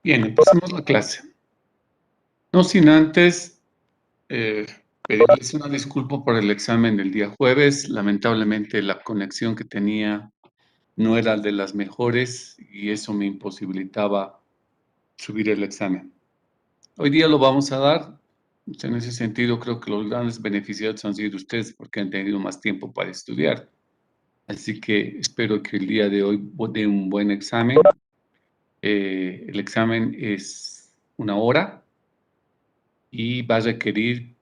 Bien, empecemos la clase. No sin antes pedirles una disculpa por el examen del día jueves. Lamentablemente la conexión que tenía no era de las mejores y eso me imposibilitaba subir el examen. Hoy día lo vamos a dar. En ese sentido, creo que los grandes beneficiados han sido ustedes porque han tenido más tiempo para estudiar. Así que espero que el día de hoy dé un buen examen. El examen es 1 hora y va a requerir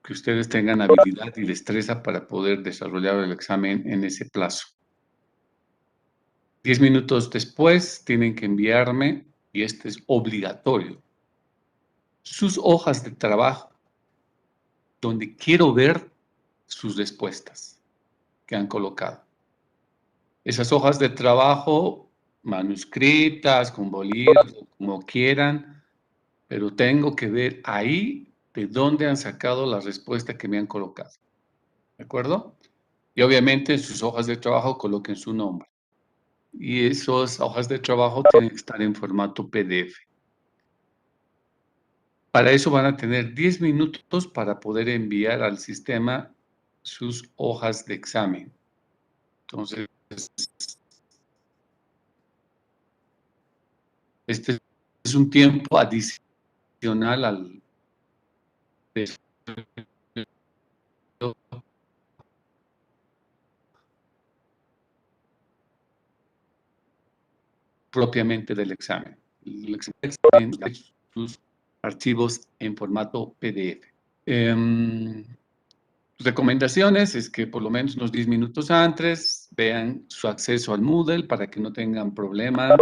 que ustedes tengan habilidad y destreza para poder desarrollar el examen en ese plazo. 10 minutos después tienen que enviarme, y este es obligatorio, sus hojas de trabajo, donde quiero ver sus respuestas que han colocado. Esas hojas de trabajo, manuscritas, con bolígrafo, como quieran, pero tengo que ver ahí de dónde han sacado la respuesta que me han colocado. ¿De acuerdo? Y obviamente en sus hojas de trabajo coloquen su nombre. Y esas hojas de trabajo tienen que estar en formato PDF. Para eso van a tener 10 minutos para poder enviar al sistema sus hojas de examen. Entonces, este es un tiempo adicional al propiamente del examen. El examen sus archivos en formato PDF. Recomendaciones es que por lo menos unos 10 minutos antes vean su acceso al Moodle para que no tengan problema.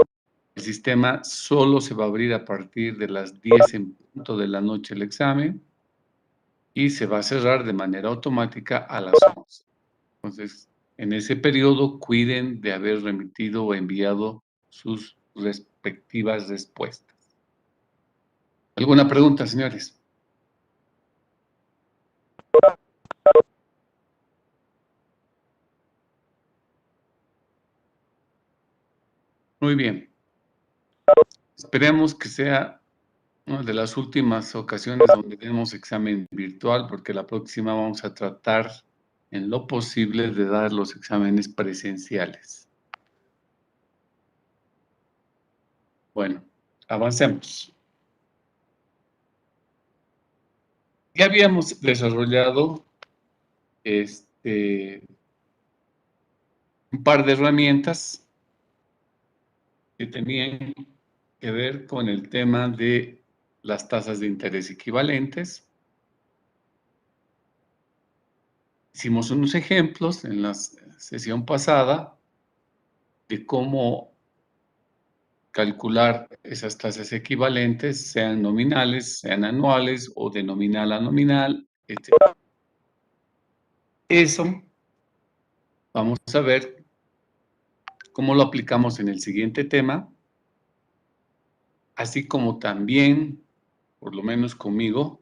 El sistema solo se va a abrir a partir de las 10 en punto de la noche el examen y se va a cerrar de manera automática a las 11. Entonces, en ese periodo cuiden de haber remitido o enviado sus respectivas respuestas. ¿Alguna pregunta, señores? Muy bien. Esperemos que sea una de las últimas ocasiones donde tenemos examen virtual, porque la próxima vamos a tratar en lo posible de dar los exámenes presenciales. Bueno, avancemos. Ya habíamos desarrollado un par de herramientas que tenían que ver con el tema de las tasas de interés equivalentes. Hicimos unos ejemplos en la sesión pasada de cómo calcular esas tasas equivalentes, sean nominales, sean anuales o de nominal a nominal, etc. Eso vamos a ver cómo lo aplicamos en el siguiente tema, así como también, por lo menos conmigo,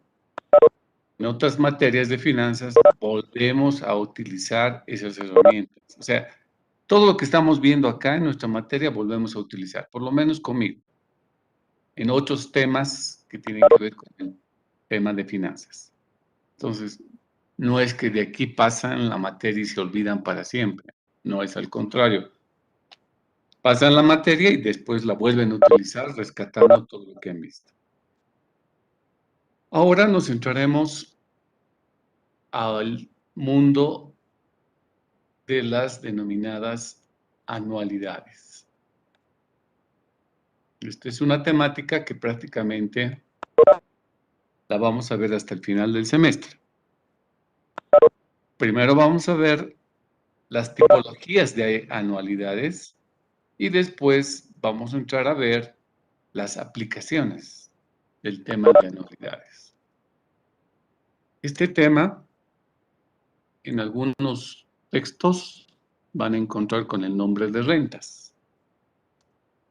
en otras materias de finanzas volvemos a utilizar esas herramientas. O sea, todo lo que estamos viendo acá en nuestra materia volvemos a utilizar, por lo menos conmigo, en otros temas que tienen que ver con el tema de finanzas. Entonces, no es que de aquí pasan la materia y se olvidan para siempre. No, es al contrario. Pasan la materia y después la vuelven a utilizar rescatando todo lo que han visto. Ahora nos centraremos al mundo de las denominadas anualidades. Esta es una temática que prácticamente la vamos a ver hasta el final del semestre. Primero vamos a ver las tipologías de anualidades y después vamos a entrar a ver las aplicaciones del tema de anualidades. Este tema, en algunos textos, van a encontrar con el nombre de rentas.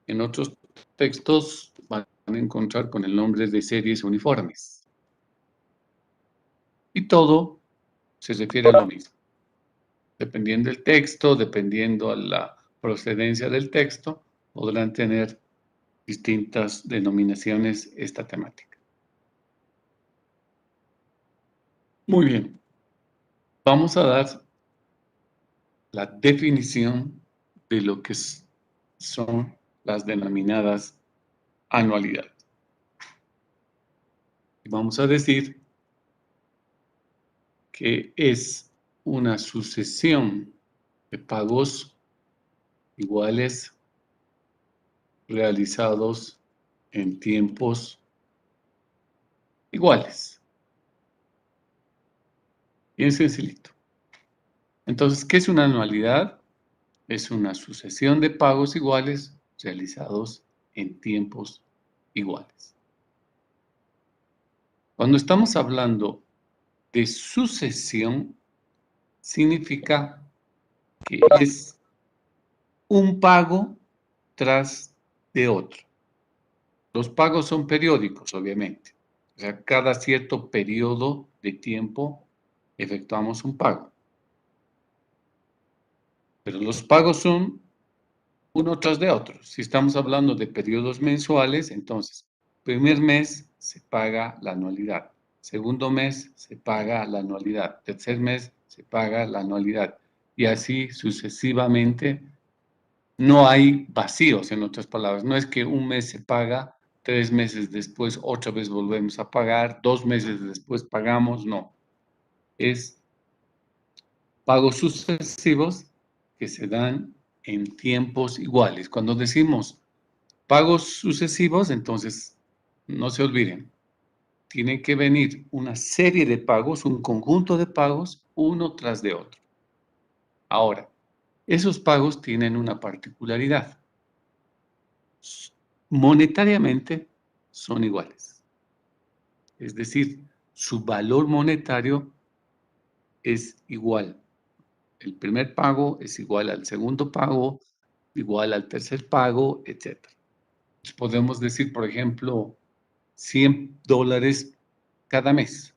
En otros textos van a encontrar con el nombre de series uniformes. Y todo se refiere a lo mismo. Dependiendo del texto, dependiendo a la procedencia del texto, podrán tener distintas denominaciones esta temática. Muy bien. Vamos a dar la definición de lo que son las denominadas anualidades. Y vamos a decir que es una sucesión de pagos iguales realizados en tiempos iguales. Bien sencillito. Entonces, ¿qué es una anualidad? Es una sucesión de pagos iguales realizados en tiempos iguales. Cuando estamos hablando de sucesión, significa que es un pago tras de otro. Los pagos son periódicos, obviamente. O sea, cada cierto periodo de tiempo efectuamos un pago. Pero los pagos son uno tras de otro. Si estamos hablando de periodos mensuales, entonces, primer mes se paga la anualidad. Segundo mes se paga la anualidad. Tercer mes se paga la anualidad. Y así sucesivamente. No hay vacíos, en otras palabras. No es que un mes se paga, 3 meses después otra vez volvemos a pagar, 2 meses después pagamos, no. Es pagos sucesivos que se dan en tiempos iguales. Cuando decimos pagos sucesivos, entonces no se olviden, tiene que venir una serie de pagos, un conjunto de pagos, uno tras de otro. Ahora, esos pagos tienen una particularidad. Monetariamente son iguales. Es decir, su valor monetario es igual. El primer pago es igual al segundo pago, igual al tercer pago, etc. Podemos decir, por ejemplo, $100 cada mes.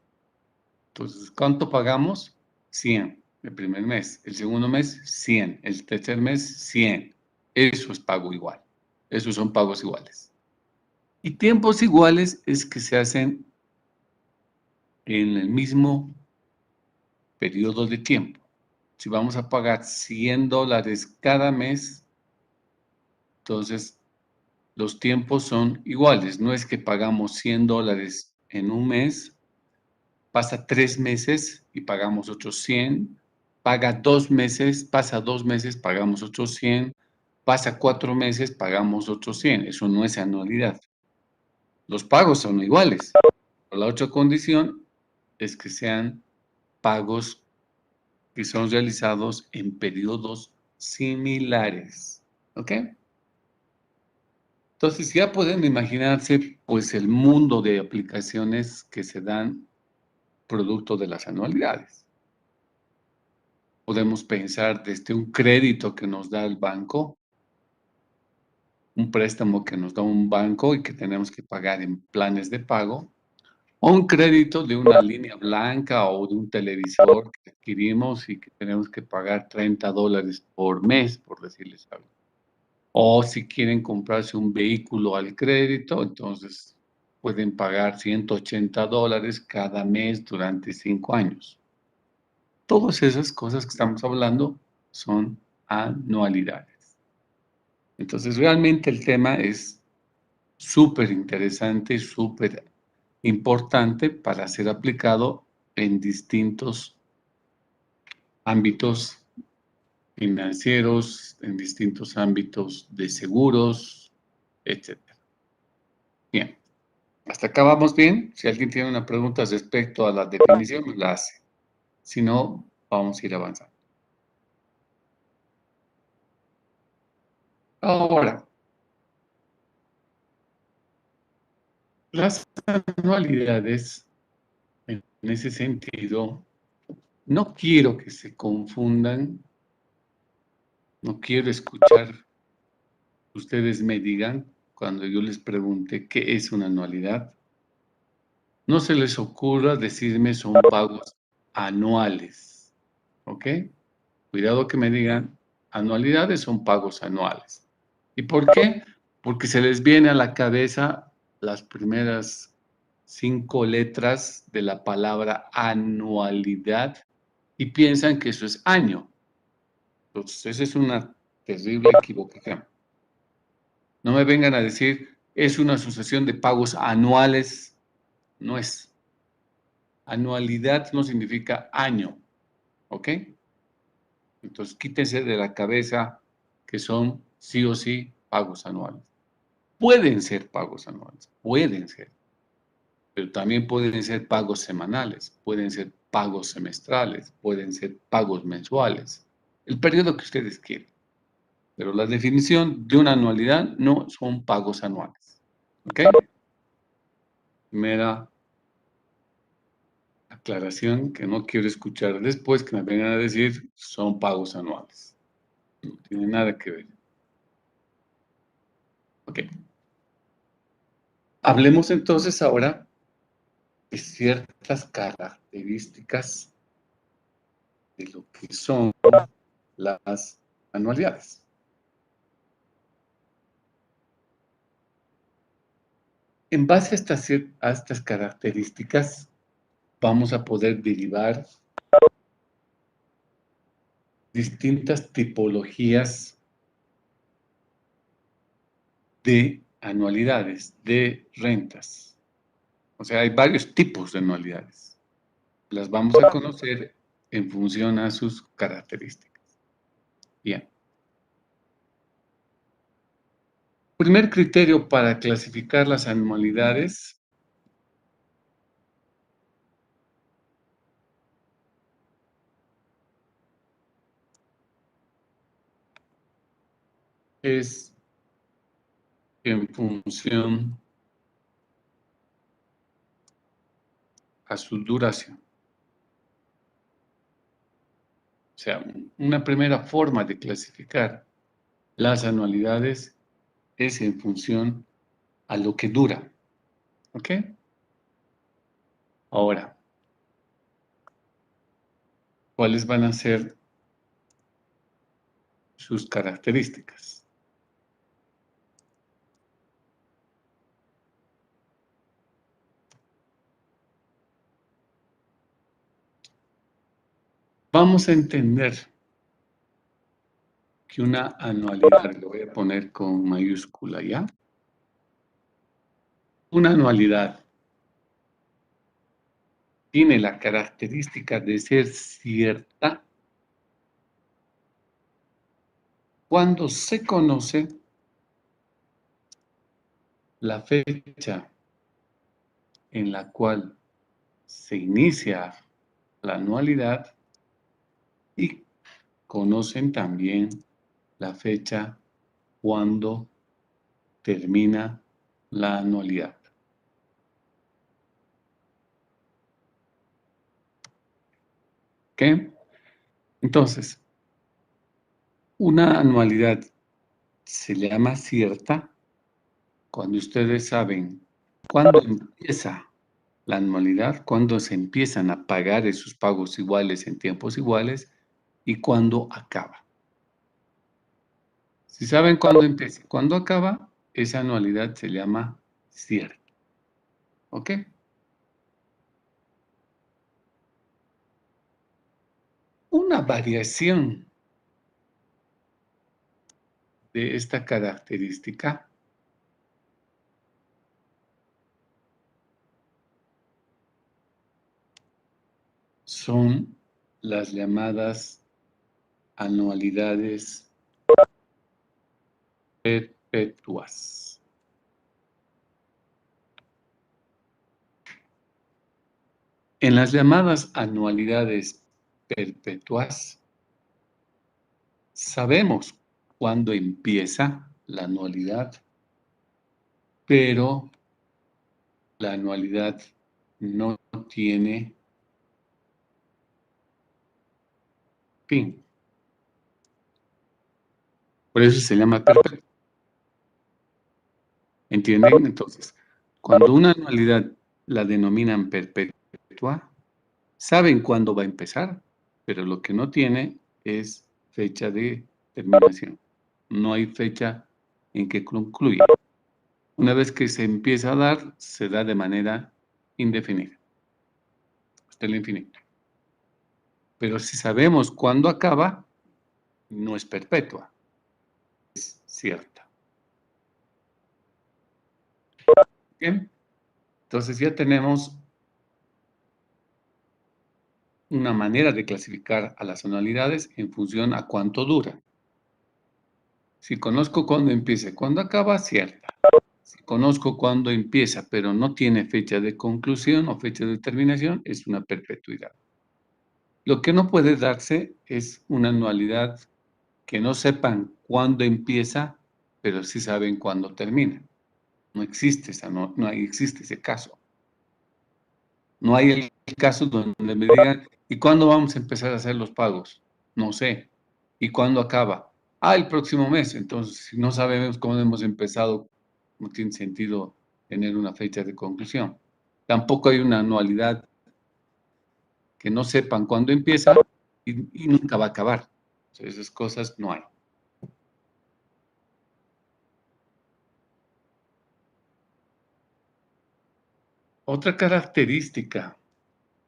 Entonces, ¿cuánto pagamos? 100 el primer mes. El segundo mes, 100. El tercer mes, 100. Eso es pago igual. Esos son pagos iguales. Y tiempos iguales es que se hacen en el mismo periodo de tiempo. Si vamos a pagar $100 cada mes, entonces los tiempos son iguales. No es que pagamos $100 en un mes, pasa 3 meses y pagamos otros 100, pasa 2 meses, pagamos otros 100, pasa 4 meses, pagamos otros 100. Eso no es anualidad. Los pagos son iguales. La otra condición es que sean pagos que son realizados en periodos similares. ¿Ok? Entonces ya pueden imaginarse pues el mundo de aplicaciones que se dan producto de las anualidades. Podemos pensar desde un crédito que nos da el banco, un préstamo que nos da un banco y que tenemos que pagar en planes de pago, o un crédito de una línea blanca o de un televisor que adquirimos y que tenemos que pagar $30 por mes, por decirles algo. O si quieren comprarse un vehículo al crédito, entonces pueden pagar $180 cada mes durante 5 años. Todas esas cosas que estamos hablando son anualidades. Entonces, realmente el tema es súper interesante, súper importante para ser aplicado en distintos ámbitos financieros, en distintos ámbitos de seguros, etcétera. Bien, hasta acá vamos bien. Si alguien tiene una pregunta respecto a la definición, me la hace. Si no, vamos a ir avanzando. Ahora, las anualidades, en ese sentido, no quiero que se confundan, no quiero escuchar que ustedes me digan cuando yo les pregunte qué es una anualidad. No se les ocurra decirme son pagos anuales, ¿ok? Cuidado que me digan anualidades son pagos anuales. ¿Y por qué? porque se les viene a la cabeza las primeras 5 letras de la palabra anualidad y piensan que eso es año. Entonces, esa es una terrible equivocación. No me vengan a decir, es una asociación de pagos anuales. No es. Anualidad no significa año, ¿ok? Entonces, quítense de la cabeza que son sí o sí pagos anuales. Pueden ser pagos anuales, pueden ser, pero también pueden ser pagos semanales, pueden ser pagos semestrales, pueden ser pagos mensuales, el periodo que ustedes quieran. Pero la definición de una anualidad no son pagos anuales, ¿ok? Primera aclaración que no quiero escuchar después que me vengan a decir son pagos anuales. No tiene nada que ver. Ok. Hablemos entonces ahora de ciertas características de lo que son las anualidades. En base a estas características, vamos a poder derivar distintas tipologías de anualidades, de rentas. O sea, hay varios tipos de anualidades. Las vamos a conocer en función a sus características. Bien. Primer criterio para clasificar las anualidades es en función a su duración. O sea, una primera forma de clasificar las anualidades es en función a lo que dura. ¿Ok? Ahora, ¿cuáles van a ser sus características? Vamos a entender que una anualidad, lo voy a poner con mayúscula ya, una anualidad tiene la característica de ser cierta cuando se conoce la fecha en la cual se inicia la anualidad y conocen también la fecha cuando termina la anualidad. ¿Ok? Entonces, una anualidad se llama cierta cuando ustedes saben cuándo empieza la anualidad, cuándo se empiezan a pagar esos pagos iguales en tiempos iguales y cuándo acaba. Si saben cuándo empieza y cuándo acaba, esa anualidad se llama cierta. ¿Ok? Una variación de esta característica son las llamadas anualidades perpetuas. En las llamadas anualidades perpetuas, sabemos cuándo empieza la anualidad, pero la anualidad no tiene fin. Por eso se llama perpetua. ¿Entienden? Entonces, cuando una anualidad la denominan perpetua, saben cuándo va a empezar, pero lo que no tiene es fecha de terminación. No hay fecha en que concluye. Una vez que se empieza a dar, se da de manera indefinida, hasta el infinito. Pero si sabemos cuándo acaba, no es perpetua, es cierta. Bien, entonces ya tenemos una manera de clasificar a las anualidades en función a cuánto dura. Si conozco cuándo empieza y cuándo acaba, cierta. Si conozco cuándo empieza, pero no tiene fecha de conclusión o fecha de terminación, es una perpetuidad. Lo que no puede darse es una anualidad que no sepan cuándo empieza, pero sí saben cuándo termina. No existe existe ese caso. No hay el caso donde me digan, ¿y cuándo vamos a empezar a hacer los pagos? No sé. ¿Y cuándo acaba? El próximo mes. Entonces, si no sabemos cómo hemos empezado, no tiene sentido tener una fecha de conclusión. Tampoco hay una anualidad que no sepan cuándo empieza y nunca va a acabar. Entonces, esas cosas no hay. Otra característica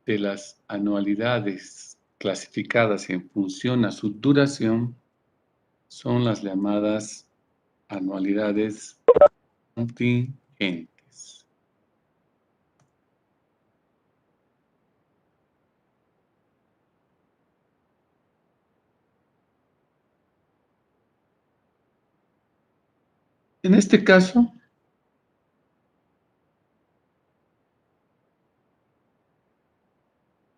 de las anualidades clasificadas en función a su duración son las llamadas anualidades contingentes. En este caso,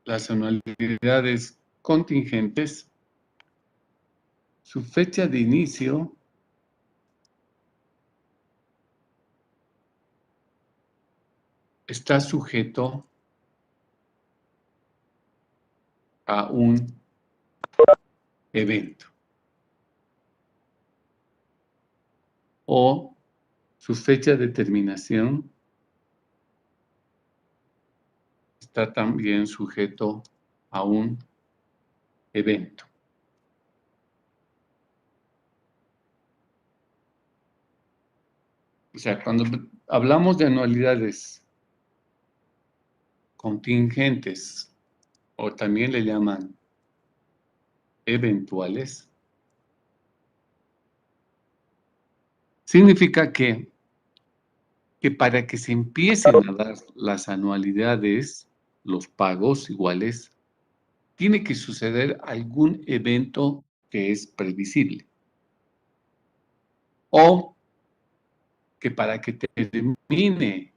las anualidades contingentes, su fecha de inicio está sujeto a un evento o su fecha de terminación está también sujeto a un evento. O sea, cuando hablamos de anualidades contingentes o también le llaman eventuales, significa que para que se empiecen a dar las anualidades, los pagos iguales, tiene que suceder algún evento que es previsible. O que para que termine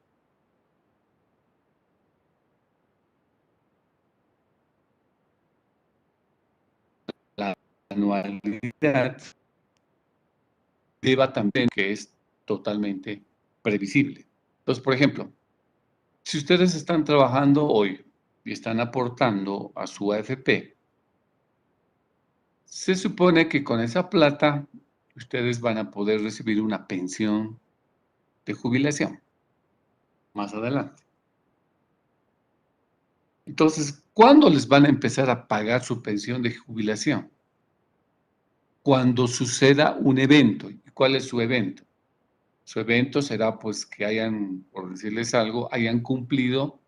la anualidad, deba también que es totalmente previsible. Entonces, por ejemplo, si ustedes están trabajando hoy y están aportando a su AFP, se supone que con esa plata ustedes van a poder recibir una pensión de jubilación más adelante. Entonces, ¿cuándo les van a empezar a pagar su pensión de jubilación? Cuando suceda un evento. ¿Y cuál es su evento? Su evento será pues que hayan, por decirles algo, hayan cumplido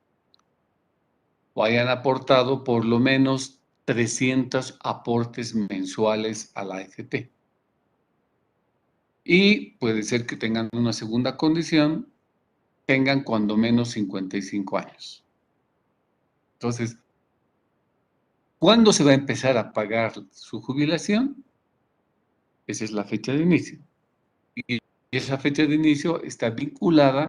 o hayan aportado por lo menos 300 aportes mensuales a la AFP. Y puede ser que tengan una segunda condición, tengan cuando menos 55 años. Entonces, ¿cuándo se va a empezar a pagar su jubilación? Esa es la fecha de inicio. Y esa fecha de inicio está vinculada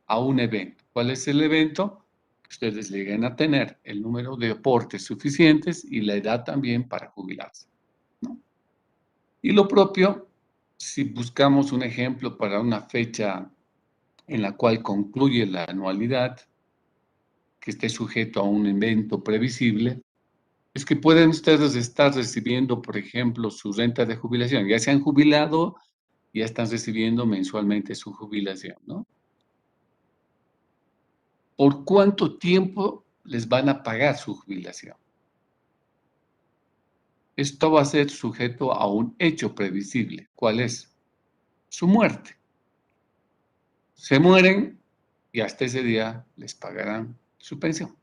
a un evento. ¿Cuál es el evento? Que ustedes lleguen a tener el número de aportes suficientes y la edad también para jubilarse, ¿no? Y lo propio, si buscamos un ejemplo para una fecha en la cual concluye la anualidad, que esté sujeto a un evento previsible, es que pueden ustedes estar recibiendo, por ejemplo, su renta de jubilación. Ya se han jubilado, ya están recibiendo mensualmente su jubilación, ¿no? ¿Por cuánto tiempo les van a pagar su jubilación? Esto va a ser sujeto a un hecho previsible. ¿Cuál es? su muerte. Se mueren y hasta ese día les pagarán su pensión.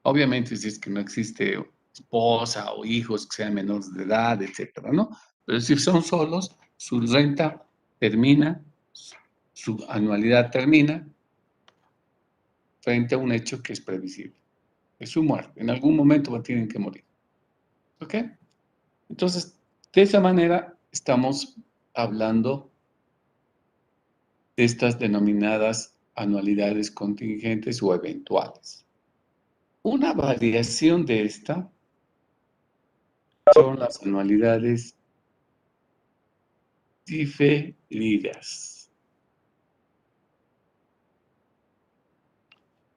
Obviamente, si es que no existe esposa o hijos que sean menores de edad, etcétera, ¿no? Pero si son solos, su renta termina, su anualidad termina frente a un hecho que es previsible. Es su muerte. En algún momento tienen que morir. ¿Ok? Entonces, de esa manera estamos hablando de estas denominadas anualidades contingentes o eventuales. Una variación de esta son las anualidades diferidas.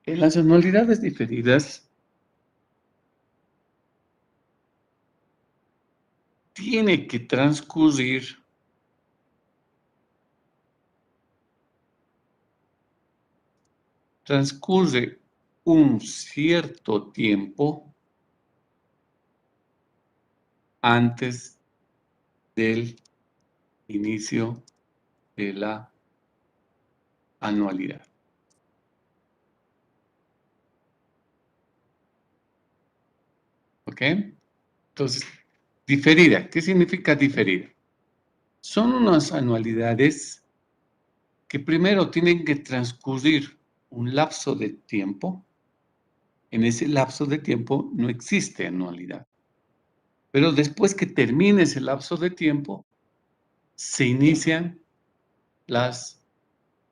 En las anualidades diferidas tiene que transcurre un cierto tiempo antes del inicio de la anualidad. ¿Ok? Entonces, diferida. ¿Qué significa diferida? Son unas anualidades que primero tienen que transcurrir un lapso de tiempo. En ese lapso de tiempo no existe anualidad. Pero después que termine ese lapso de tiempo, se inician las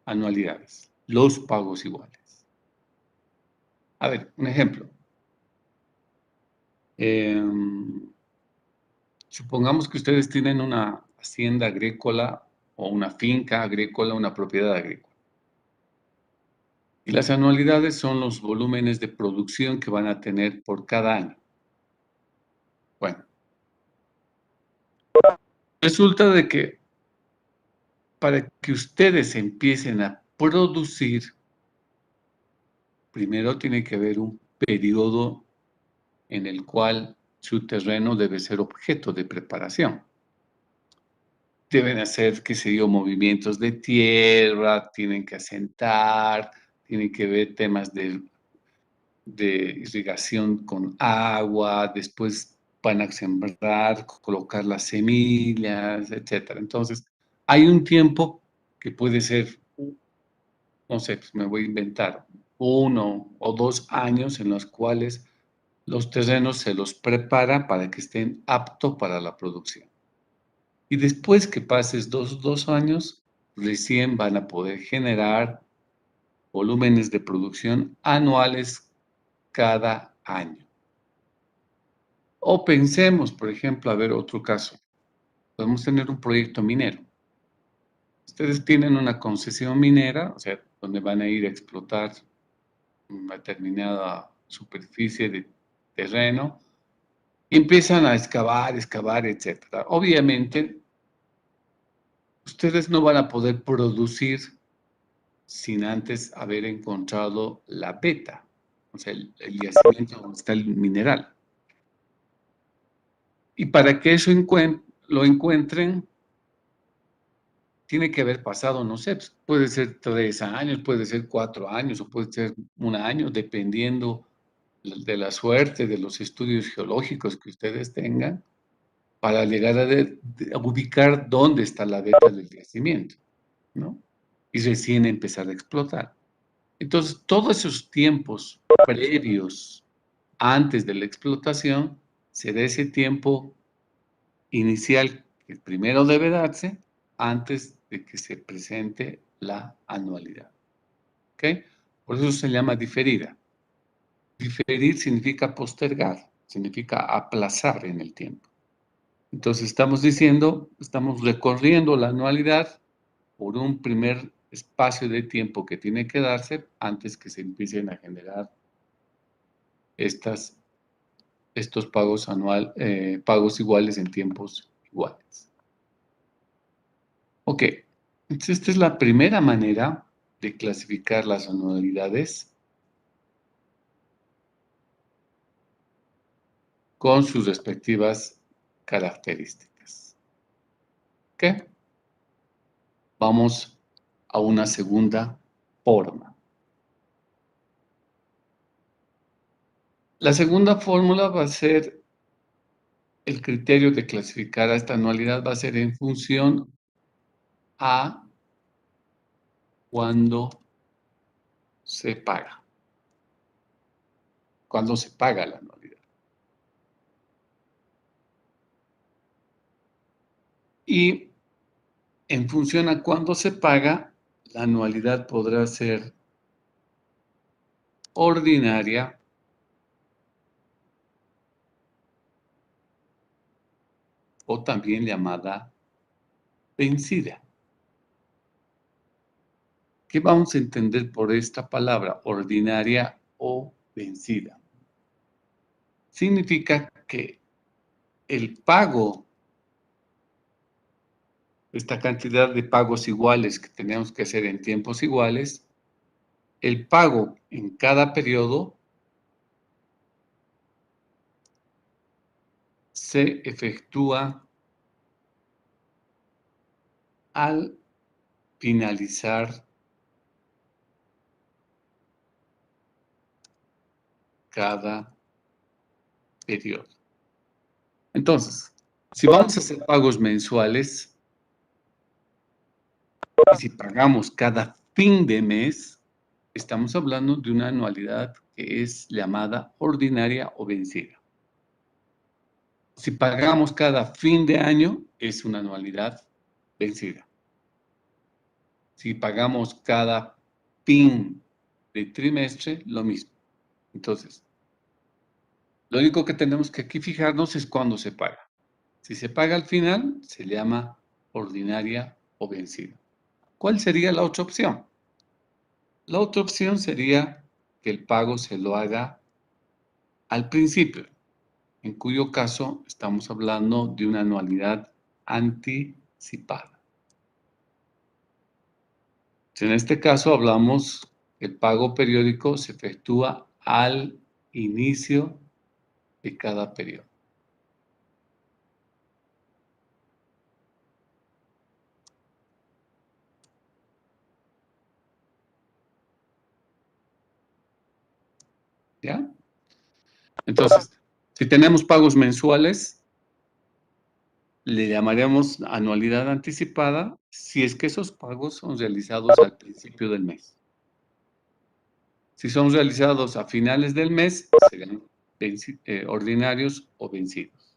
anualidades, los pagos iguales. A ver, un ejemplo. Supongamos que ustedes tienen una hacienda agrícola o una finca agrícola, una propiedad agrícola. Y las anualidades son los volúmenes de producción que van a tener por cada año. Bueno, resulta de que para que ustedes empiecen a producir, primero tiene que haber un periodo en el cual su terreno debe ser objeto de preparación. Deben hacer, qué sé yo, movimientos de tierra, tienen que asentar, tienen que ver temas de irrigación con agua, después van a sembrar, colocar las semillas, etcétera. Entonces, hay un tiempo que puede ser, no sé, pues me voy a inventar, 1 o 2 años en los cuales los terrenos se los prepara para que estén aptos para la producción. Y después que pases 2 años, recién van a poder generar volúmenes de producción anuales cada año. O pensemos, por ejemplo, a ver otro caso. Podemos tener un proyecto minero. Ustedes tienen una concesión minera, o sea, donde van a ir a explotar una determinada superficie de terreno, y empiezan a excavar, etcétera. Obviamente, ustedes no van a poder producir sin antes haber encontrado la beta, o sea, el yacimiento donde está el mineral. Y para que eso lo encuentren, tiene que haber pasado, no sé, pues, puede ser 3 años, puede ser 4 años o puede ser 1 año, dependiendo de la suerte, de los estudios geológicos que ustedes tengan, para llegar a ubicar dónde está la beta del yacimiento, ¿no? Y recién empezar a explotar. Entonces, todos esos tiempos previos antes de la explotación, se da ese tiempo inicial que primero debe darse antes de que se presente la anualidad. ¿Ok? Por eso se llama diferida. Diferir significa postergar, significa aplazar en el tiempo. Entonces estamos diciendo, estamos recorriendo la anualidad por un primer espacio de tiempo que tiene que darse antes que se empiecen a generar estos pagos iguales en tiempos iguales. Ok, entonces esta es la primera manera de clasificar las anualidades con sus respectivas características. ¿Ok? Vamos a una segunda forma. La segunda fórmula va a ser, el criterio de clasificar a esta anualidad va a ser en función a cuándo se paga. Cuándo se paga la anualidad. Y en función a cuándo se paga, la anualidad podrá ser ordinaria o también llamada vencida. ¿Qué vamos a entender por esta palabra, ordinaria o vencida? Significa que el pago, esta cantidad de pagos iguales que tenemos que hacer en tiempos iguales, el pago en cada periodo se efectúa al finalizar cada periodo. Entonces, si vamos a hacer pagos mensuales y si pagamos cada fin de mes, estamos hablando de una anualidad que es llamada ordinaria o vencida. Si pagamos cada fin de año, es una anualidad vencida. Si pagamos cada fin de trimestre, lo mismo. Entonces, lo único que tenemos que aquí fijarnos es cuándo se paga. Si se paga al final, se llama ordinaria o vencida. ¿Cuál sería la otra opción? La otra opción sería que el pago se lo haga al principio, en cuyo caso estamos hablando de una anualidad anticipada. En este caso hablamos que el pago periódico se efectúa al inicio de cada periodo. ¿Ya? Entonces, si tenemos pagos mensuales, le llamaremos anualidad anticipada si es que esos pagos son realizados al principio del mes. Si son realizados a finales del mes, serán ordinarios o vencidos.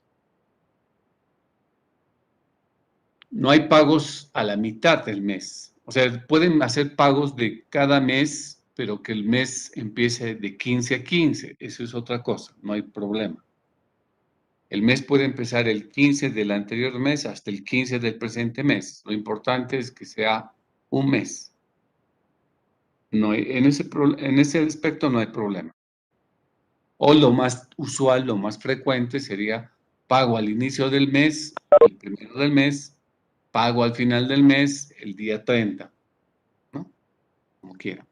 No hay pagos a la mitad del mes. O sea, pueden hacer pagos de cada mes, pero que el mes empiece de 15 a 15. Eso es otra cosa, no hay problema. El mes puede empezar el 15 del anterior mes hasta el 15 del presente mes. Lo importante es que sea un mes. No hay, en ese aspecto no hay problema. O lo más usual, lo más frecuente sería pago al inicio del mes, el primero del mes, pago al final del mes, el día 30, ¿no? Como quiera.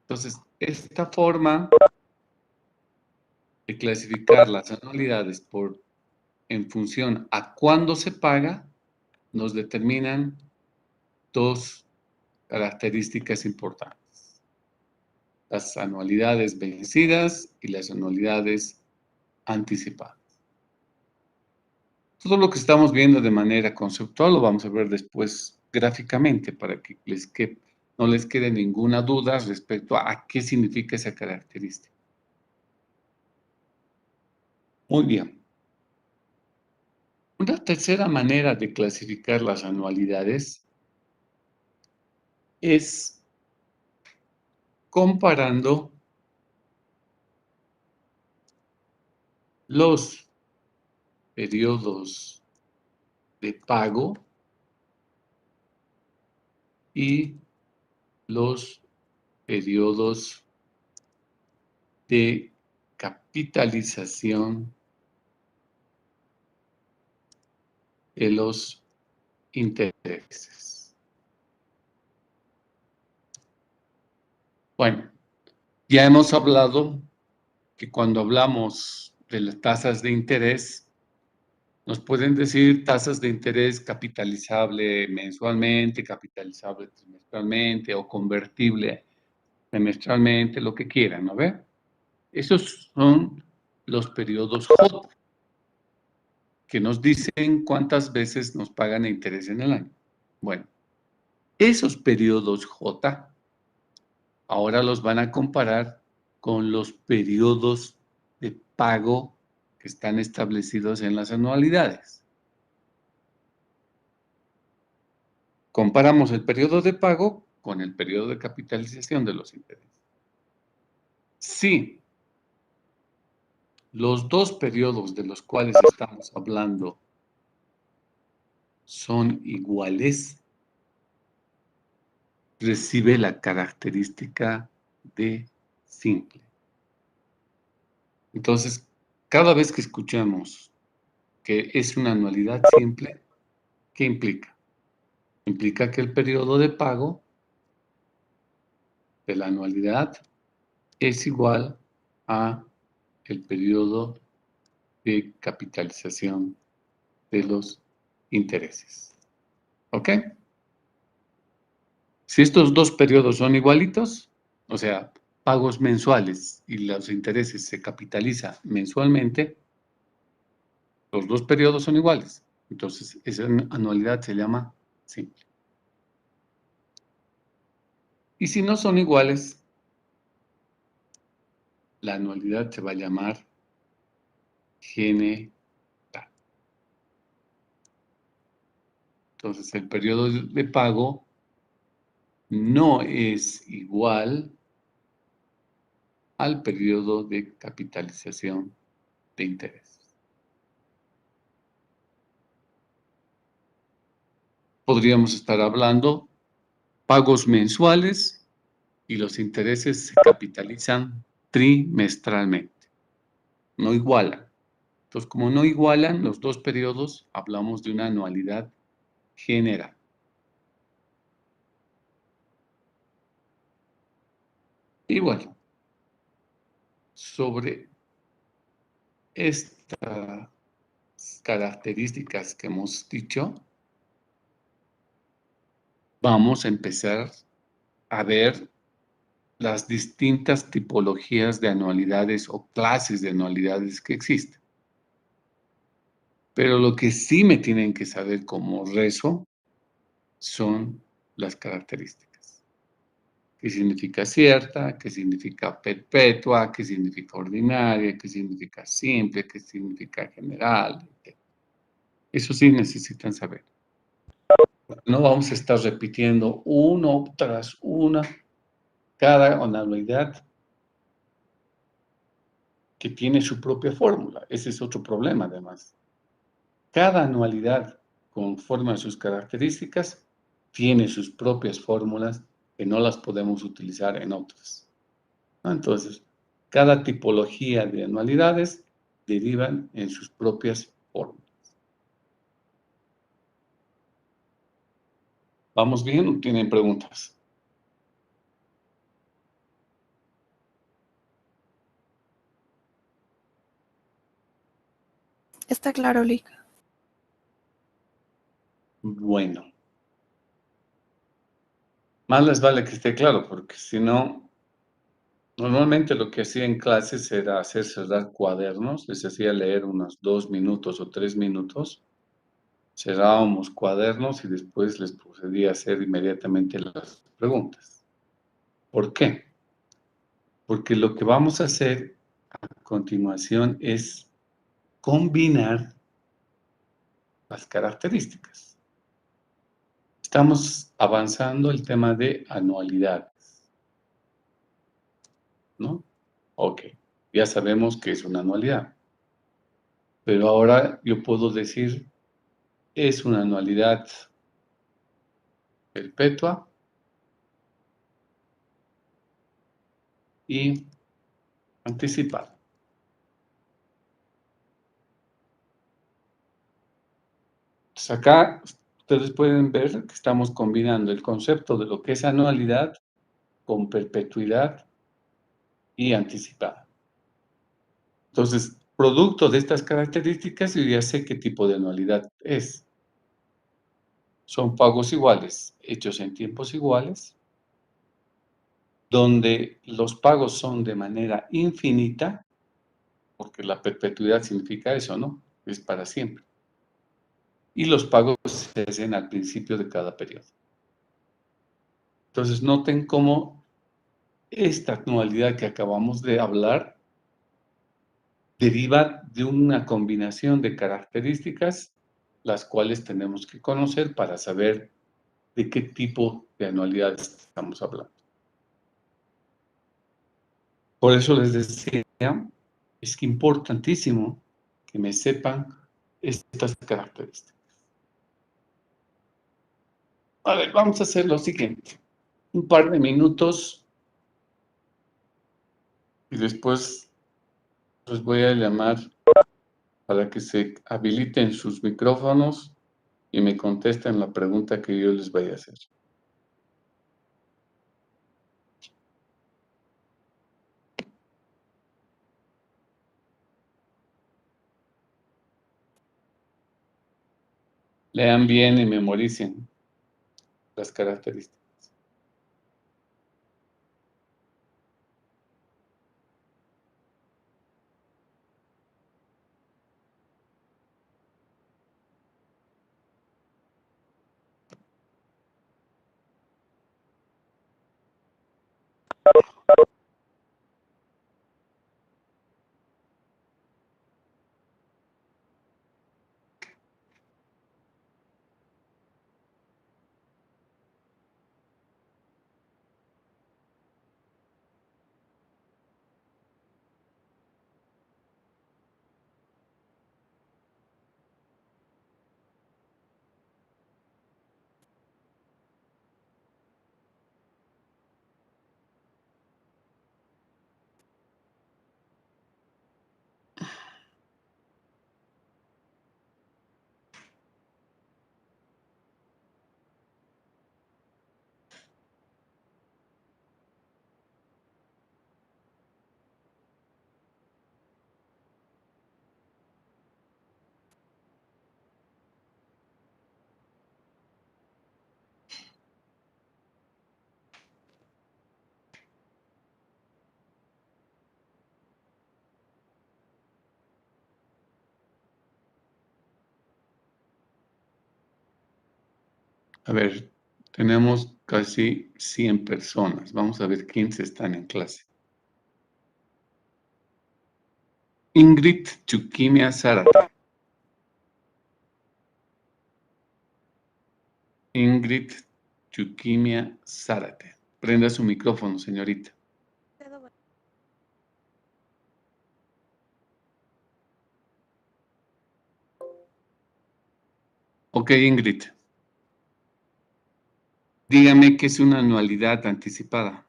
Entonces, esta forma de clasificar las anualidades en función a cuándo se paga, nos determinan dos características importantes: las anualidades vencidas y las anualidades anticipadas. Todo lo que estamos viendo de manera conceptual lo vamos a ver después gráficamente para que no les quede ninguna duda respecto a qué significa esa característica. Muy bien. Una tercera manera de clasificar las anualidades es comparando los periodos de pago y los periodos de capitalización de los intereses. Bueno, ya hemos hablado que cuando hablamos de las tasas de interés, Nos pueden decir tasas de interés capitalizable mensualmente, capitalizable trimestralmente o convertible semestralmente, lo que quieran, ¿no ve? Esos son los periodos J, que nos dicen cuántas veces nos pagan interés en el año. Bueno, esos periodos J ahora los van a comparar con los periodos de pago que están establecidos en las anualidades. Comparamos el periodo de pago con el periodo de capitalización de los intereses. Si los dos periodos de los cuales estamos hablando son iguales, recibe la característica de simple. Entonces, cada vez que escuchamos que es una anualidad simple, ¿qué implica? Implica que el periodo de pago de la anualidad es igual a el periodo de capitalización de los intereses. ¿Ok? Si estos dos periodos son igualitos, o sea, pagos mensuales y los intereses se capitaliza mensualmente, los dos periodos son iguales. Entonces, esa anualidad se llama simple. Y si no son iguales, la anualidad se va a llamar general. Entonces, el periodo de pago no es igual al periodo de capitalización de interés. Podríamos estar hablando pagos mensuales y los intereses se capitalizan trimestralmente, no igualan. Entonces, como no igualan los dos periodos, hablamos de una anualidad general. Y bueno, sobre estas características que hemos dicho, vamos a empezar a ver las distintas tipologías de anualidades o clases de anualidades que existen. Pero lo que sí me tienen que saber como rezo son las características. ¿Qué significa cierta? ¿Qué significa perpetua? ¿Qué significa ordinaria? ¿Qué significa simple? ¿Qué significa general? Eso sí necesitan saber. No vamos a estar repitiendo uno tras una cada anualidad que tiene su propia fórmula. Ese es otro problema, además. Cada anualidad, conforme a sus características, tiene sus propias fórmulas que no las podemos utilizar en otras. Entonces, cada tipología de anualidades derivan en sus propias fórmulas. ¿Vamos bien o tienen preguntas? Está claro, Lick. Bueno, más les vale que esté claro, porque si no, normalmente lo que hacía en clases era hacer cerrar cuadernos, les hacía leer unos 2 minutos o 3 minutos, cerrábamos cuadernos y después les procedía a hacer inmediatamente las preguntas. ¿Por qué? Porque lo que vamos a hacer a continuación es combinar las características. Estamos avanzando el tema de anualidades, ¿no? Ok, ya sabemos que es una anualidad, pero ahora yo puedo decir, es una anualidad perpetua y anticipada. Entonces acá ustedes pueden ver que estamos combinando el concepto de lo que es anualidad con perpetuidad y anticipada. Entonces, Producto de estas características, yo ya sé qué tipo de anualidad es. Son pagos iguales, hechos en tiempos iguales, donde los pagos son de manera infinita, porque la perpetuidad significa eso, ¿no? Es para siempre. Y los pagos se hacen al principio de cada periodo. Entonces, noten cómo esta anualidad que acabamos de hablar deriva de una combinación de características, las cuales tenemos que conocer para saber de qué tipo de anualidad estamos hablando. Por eso les decía, es que importantísimo que me sepan estas características. A ver, vamos a hacer lo siguiente. Un par de minutos y después los voy a llamar para que se habiliten sus micrófonos y me contesten la pregunta que yo les voy a hacer. Lean bien y memoricen las características. A ver, tenemos casi 100 personas. Vamos a ver quiénes están en clase. Ingrid Chuquimia Zárate. Ingrid Chuquimia Zárate. Prenda su micrófono, señorita. Ok, Ingrid. Dígame qué es una anualidad anticipada.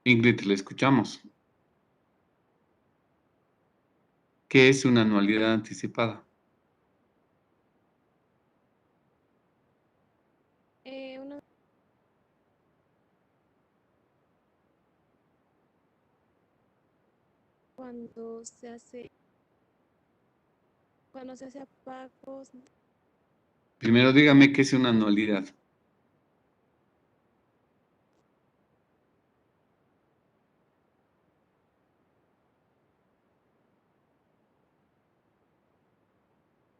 Ingrid, le escuchamos. ¿Qué es una anualidad anticipada? Cuando se hace pagos. Primero dígame qué es una anualidad.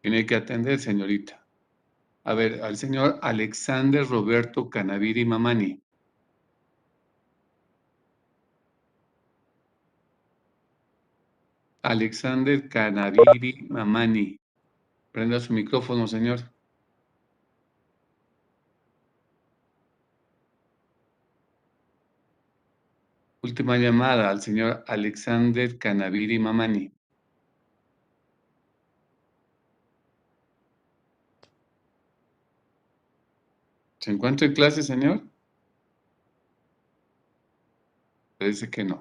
Tiene que atender, señorita. A ver, al señor Alexander Roberto Canaviri Mamani. Alexander Canaviri Mamani. Prenda su micrófono, señor. Última llamada al señor Alexander Canaviri Mamani. ¿Se encuentra en clase, señor? Parece que no.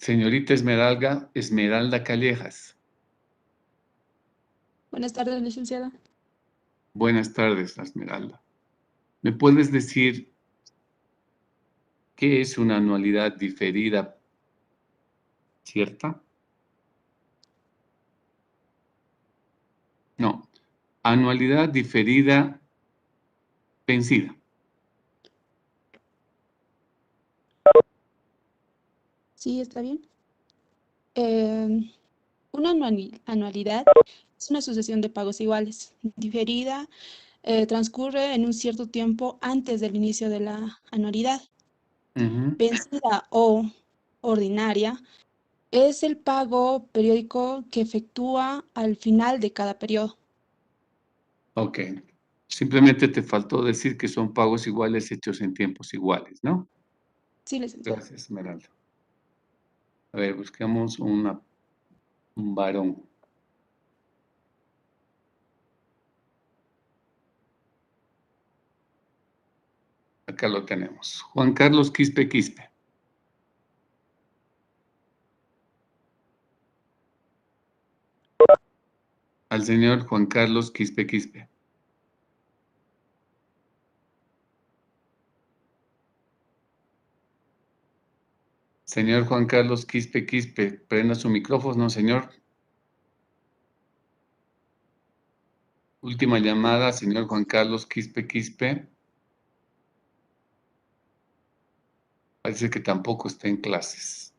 Señorita Esmeralda Callejas. Buenas tardes, licenciada. Buenas tardes, Esmeralda. ¿Me puedes decir qué es una anualidad diferida cierta? No, anualidad diferida vencida. Sí, está bien. Una anualidad es una sucesión de pagos iguales. Diferida transcurre en un cierto tiempo antes del inicio de la anualidad. Ujú. Vencida o ordinaria es el pago periódico que efectúa al final de cada periodo. Ok. Simplemente te faltó decir que son pagos iguales hechos en tiempos iguales, ¿no? Sí, licenciada. Gracias, Esmeralda. A ver, busquemos un varón. Acá lo tenemos. Juan Carlos Quispe Quispe. Al señor Juan Carlos Quispe Quispe. Señor Juan Carlos Quispe Quispe, prenda su micrófono, señor. Última llamada, señor Juan Carlos Quispe Quispe. Parece que tampoco está en clases.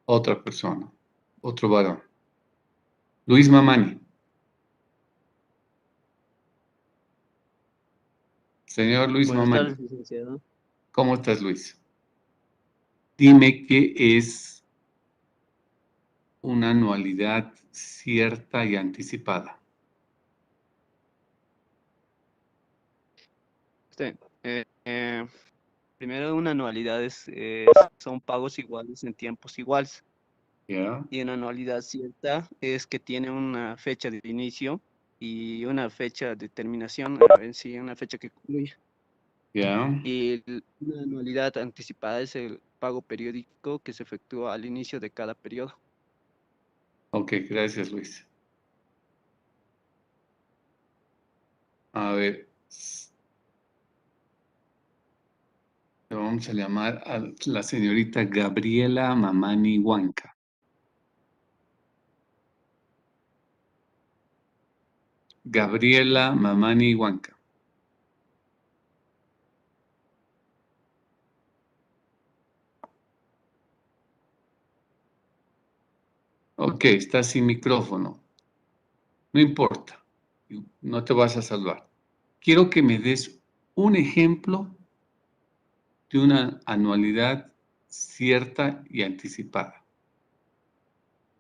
Otra persona, otro varón. Luis Mamani. Señor Luis Buenas Mamani, tardes, licenciado. ¿cómo estás, Luis? Dime qué es una anualidad cierta y anticipada. Usted, primero, una anualidad son pagos iguales en tiempos iguales. ¿Ya? Y una anualidad cierta es que tiene una fecha de inicio y una fecha de terminación, en sí, una fecha que concluye. ¿Ya? Y una anualidad anticipada es el pago periódico que se efectúa al inicio de cada periodo. Ok, gracias, Luis. A ver, le vamos a llamar a la señorita Gabriela Mamani Huanca. Gabriela Mamani Huanca. Ok, está sin micrófono. No importa, no te vas a salvar. Quiero que me des un ejemplo de una anualidad cierta y anticipada.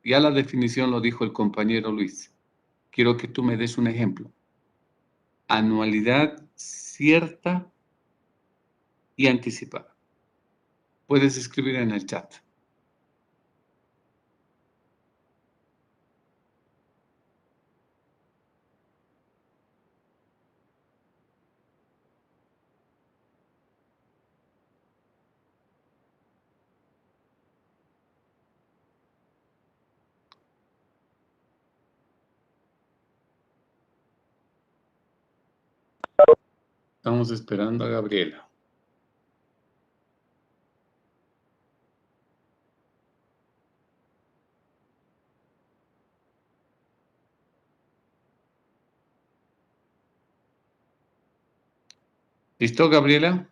Ya la definición lo dijo el compañero Luis. Quiero que tú me des un ejemplo. Anualidad cierta y anticipada. Puedes escribir en el chat. Estamos esperando a Gabriela. ¿Listo, Gabriela?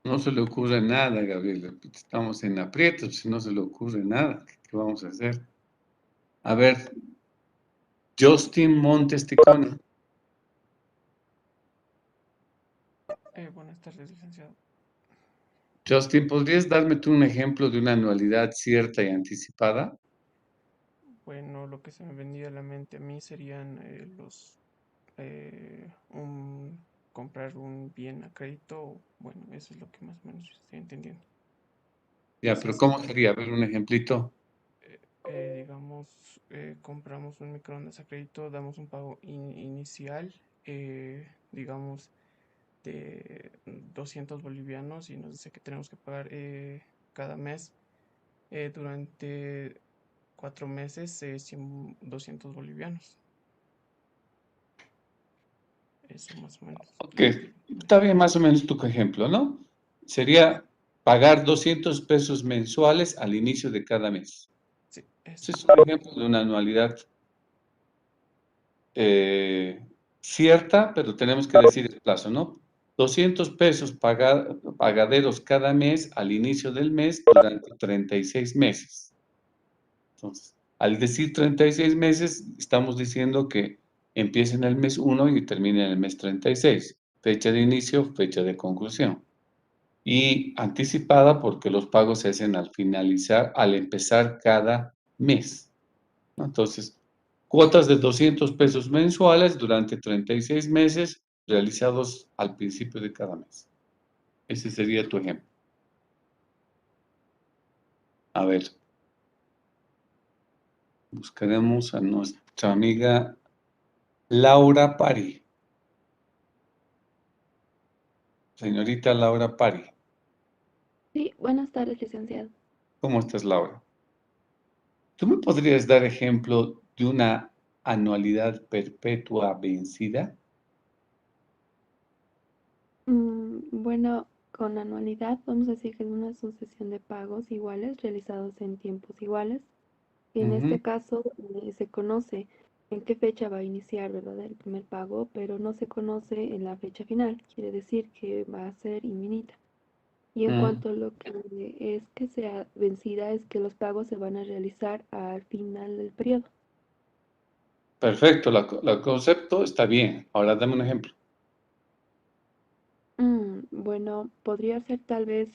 No se le ocurre nada, Gabriela. Estamos en aprietos, si no se le ocurre nada. ¿Qué vamos a hacer? A ver, Justin Montes Ticona. Buenas tardes, licenciado. Justin, ¿podrías darme tú un ejemplo de una anualidad cierta y anticipada? Bueno, lo que se me vendría a la mente a mí serían comprar un bien a crédito, bueno, eso es lo que más o menos estoy entendiendo. Ya, O sea, pero ¿cómo sería? A ver, un ejemplito. digamos, compramos un microondas a crédito, damos un pago inicial, digamos, de 200 bolivianos y nos dice que tenemos que pagar cada mes durante 4 meses 200 bolivianos. Eso más o menos. Ok, está bien más o menos tu ejemplo, ¿no? Sería pagar 200 pesos mensuales al inicio de cada mes. Sí, Ese eso. es un ejemplo de una anualidad cierta, pero tenemos que decir el plazo, ¿no? 200 pesos pagaderos cada mes al inicio del mes durante 36 meses. Entonces, al decir 36 meses, estamos diciendo que empieza en el mes 1 y termina en el mes 36. Fecha de inicio, fecha de conclusión. Y anticipada porque los pagos se hacen al empezar cada mes, ¿no? Entonces, cuotas de 200 pesos mensuales durante 36 meses realizados al principio de cada mes. Ese sería tu ejemplo. A ver, buscaremos a nuestra amiga Laura Pari. Señorita Laura Pari. Sí, buenas tardes, licenciado. ¿Cómo estás, Laura? ¿Tú me podrías dar ejemplo de una anualidad perpetua vencida? Bueno, con anualidad vamos a decir que es una sucesión de pagos iguales realizados en tiempos iguales. Y en Ujú. este caso se conoce en qué fecha va a iniciar, ¿verdad? El primer pago, pero no se conoce en la fecha final. Quiere decir que va a ser infinita. Y en Mm, cuanto a lo que es que sea vencida, es que los pagos se van a realizar al final del periodo. perfecto, el concepto está bien. Ahora dame un ejemplo. Bueno, podría ser tal vez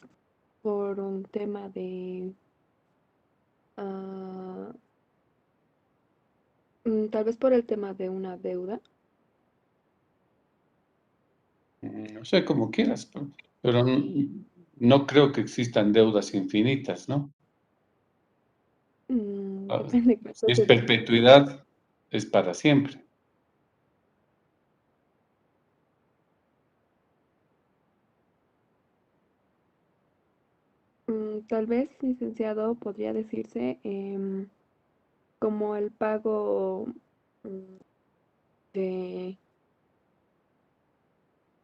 por un tema de, ah, tal vez por el tema de una deuda. No sé, como quieras, pero no creo que existan deudas infinitas, ¿no? Ah, Depende de Si qué es se dice. perpetuidad, es para siempre. Tal vez, licenciado, podría decirse como el pago mm, de,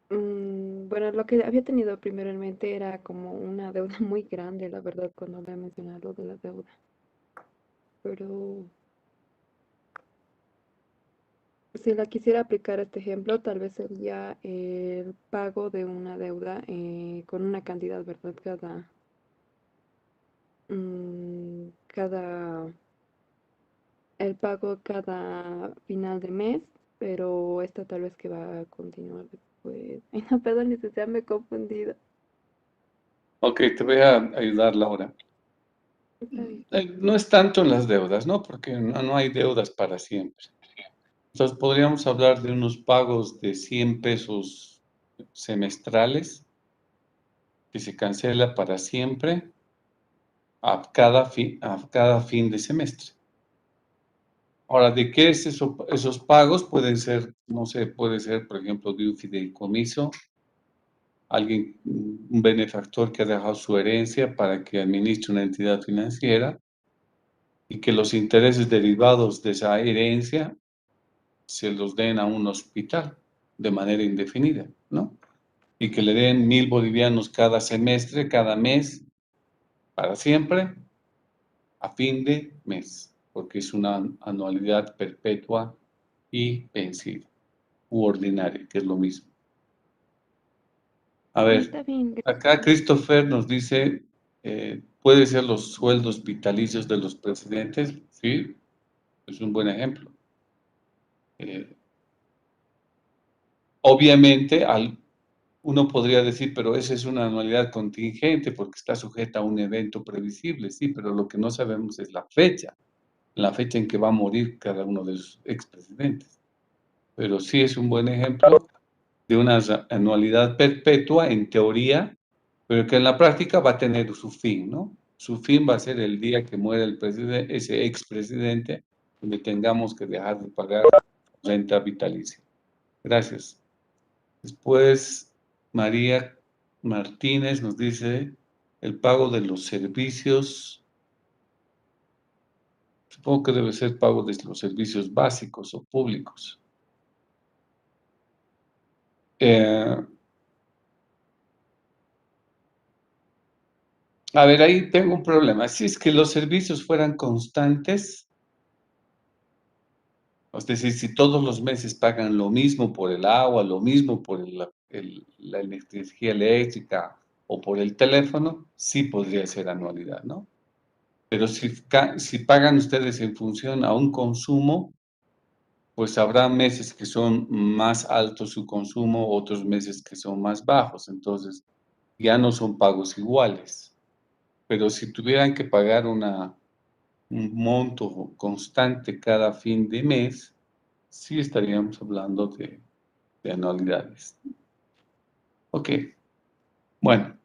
bueno, lo que había tenido primero en mente era como una deuda muy grande, la verdad, cuando le he mencionado de la deuda. Pero si la quisiera aplicar a este ejemplo, tal vez sería el pago de una deuda con una cantidad, ¿verdad? Cada, el pago cada final de mes, pero esta tal vez que va a continuar después. Ay, no, perdón, licenciada, me he confundido. Ok, te voy a ayudar, Laura. Está bien. No es tanto en las deudas, ¿no? Porque no hay deudas para siempre. Entonces, podríamos hablar de unos pagos de 100 pesos semestrales que se cancela para siempre a cada fin de semestre. Ahora, ¿de qué es eso? Esos pagos pueden ser, no sé, puede ser, por ejemplo, de un fideicomiso, alguien, un benefactor que ha dejado su herencia para que administre una entidad financiera y que los intereses derivados de esa herencia se los den a un hospital de manera indefinida, ¿no? Y que le den 1.000 bolivianos cada semestre, cada mes, para siempre, a fin de mes, porque es una anualidad perpetua y vencida, u ordinaria, que es lo mismo. A ver, Está bien, acá gracias. Christopher nos dice, puede ser los sueldos vitalicios de los presidentes, sí, es un buen ejemplo. Obviamente, uno podría decir, pero esa es una anualidad contingente porque está sujeta a un evento previsible, sí, pero lo que no sabemos es la fecha en que va a morir cada uno de los expresidentes. Pero sí es un buen ejemplo de una anualidad perpetua, en teoría, pero que en la práctica va a tener su fin, ¿no? Su fin va a ser el día que muera el presidente, ese expresidente, donde tengamos que dejar de pagar renta vitalicia. Gracias. Después, María Martínez nos dice el pago de los servicios. Supongo que debe ser pago de los servicios básicos o públicos. A ver, ahí tengo un problema. Si es que los servicios fueran constantes, es decir, si todos los meses pagan lo mismo por el agua, lo mismo por la energía eléctrica o por el teléfono, sí podría ser anualidad, ¿no? Pero si pagan ustedes en función a un consumo, pues habrá meses que son más altos su consumo, otros meses que son más bajos. Entonces, ya no son pagos iguales. Pero si tuvieran que pagar un monto constante cada fin de mes, sí estaríamos hablando de anualidades. Ok. Bueno,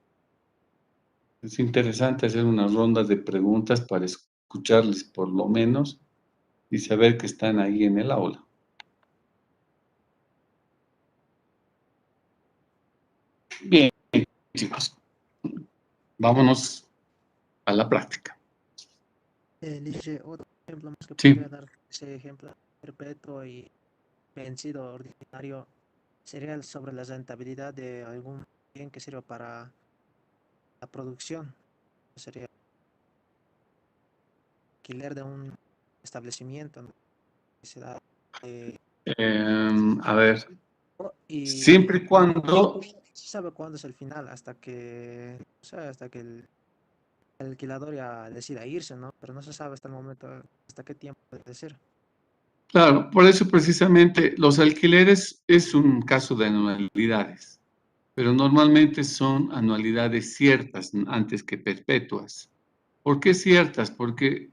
es interesante hacer una ronda de preguntas para escucharles por lo menos y saber que están ahí en el aula. Bien, chicos, vámonos a la práctica. Elige otro ejemplo más que Sí. podría dar ese ejemplo perpetuo y vencido ordinario sería sobre la rentabilidad de algún bien que sirva para la producción. Sería alquiler de un establecimiento, ¿no? Que se da, A ver, y siempre y cuando... no se sabe cuándo es el final, hasta que, o sea, hasta que el alquilador ya decida irse, ¿no? Pero no se sabe hasta el momento hasta qué tiempo puede ser. Claro, por eso precisamente los alquileres es un caso de anualidades, pero normalmente son anualidades ciertas antes que perpetuas. ¿Por qué ciertas? Porque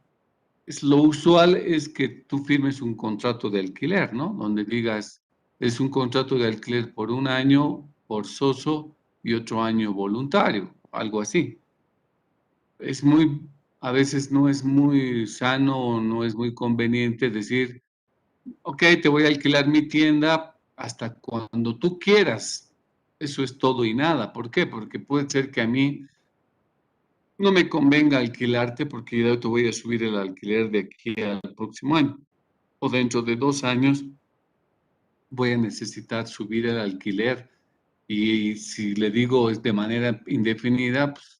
lo usual es que tú firmes un contrato de alquiler, ¿no? Donde digas, es un contrato de alquiler por un año forzoso y otro año voluntario, algo así. A veces no es muy sano o no es muy conveniente decir, ok, te voy a alquilar mi tienda hasta cuando tú quieras. Eso es todo y nada. ¿Por qué? Porque puede ser que a mí no me convenga alquilarte porque yo te voy a subir el alquiler de aquí al próximo año. O dentro de 2 años voy a necesitar subir el alquiler. Y si le digo es de manera indefinida, pues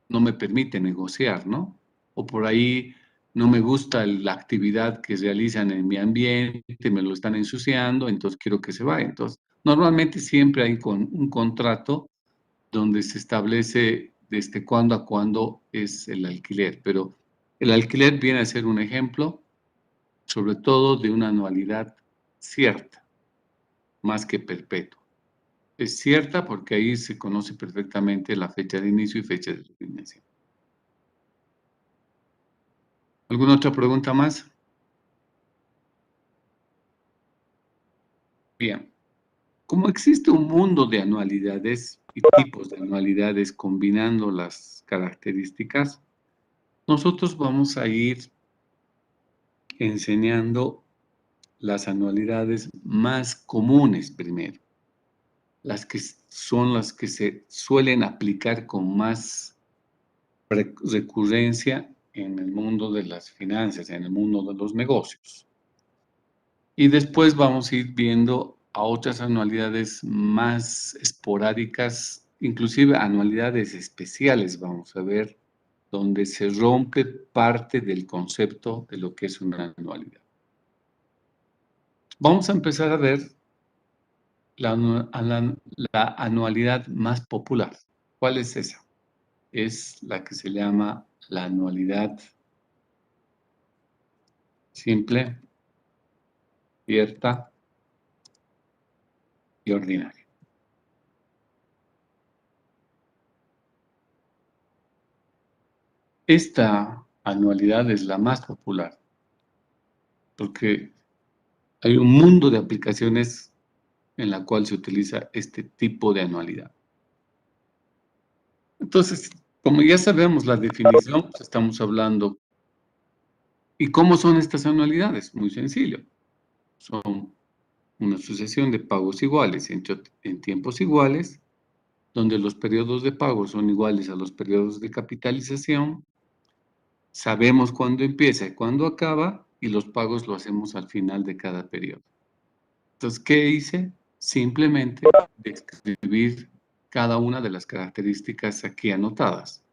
no me permite negociar, ¿no? O por ahí no me gusta la actividad que realizan en mi ambiente, me lo están ensuciando, entonces quiero que se vaya. Entonces, normalmente siempre hay un contrato donde se establece desde cuándo a cuándo es el alquiler, pero el alquiler viene a ser un ejemplo, sobre todo de una anualidad cierta, más que perpetua. Es cierta porque ahí se conoce perfectamente la fecha de inicio y fecha de terminación. ¿Alguna otra pregunta más? Bien. Como existe un mundo de anualidades y tipos de anualidades combinando las características, nosotros vamos a ir enseñando las anualidades más comunes primero, las que son las que se suelen aplicar con más recurrencia en el mundo de las finanzas, en el mundo de los negocios. Y después vamos a ir viendo a otras anualidades más esporádicas, inclusive anualidades especiales, vamos a ver, donde se rompe parte del concepto de lo que es una anualidad. Vamos a empezar a ver la anualidad más popular. ¿Cuál es esa? Es la que se llama la anualidad simple, cierta y ordinaria. Esta anualidad es la más popular porque hay un mundo de aplicaciones en la cual se utiliza este tipo de anualidad. Entonces, como ya sabemos la definición, pues estamos hablando. ¿Y cómo son estas anualidades? Muy sencillo. Son una sucesión de pagos iguales en tiempos iguales, donde los periodos de pago son iguales a los periodos de capitalización. Sabemos cuándo empieza y cuándo acaba, y los pagos lo hacemos al final de cada periodo. Entonces, ¿qué hice? Simplemente describir cada una de las características aquí anotadas.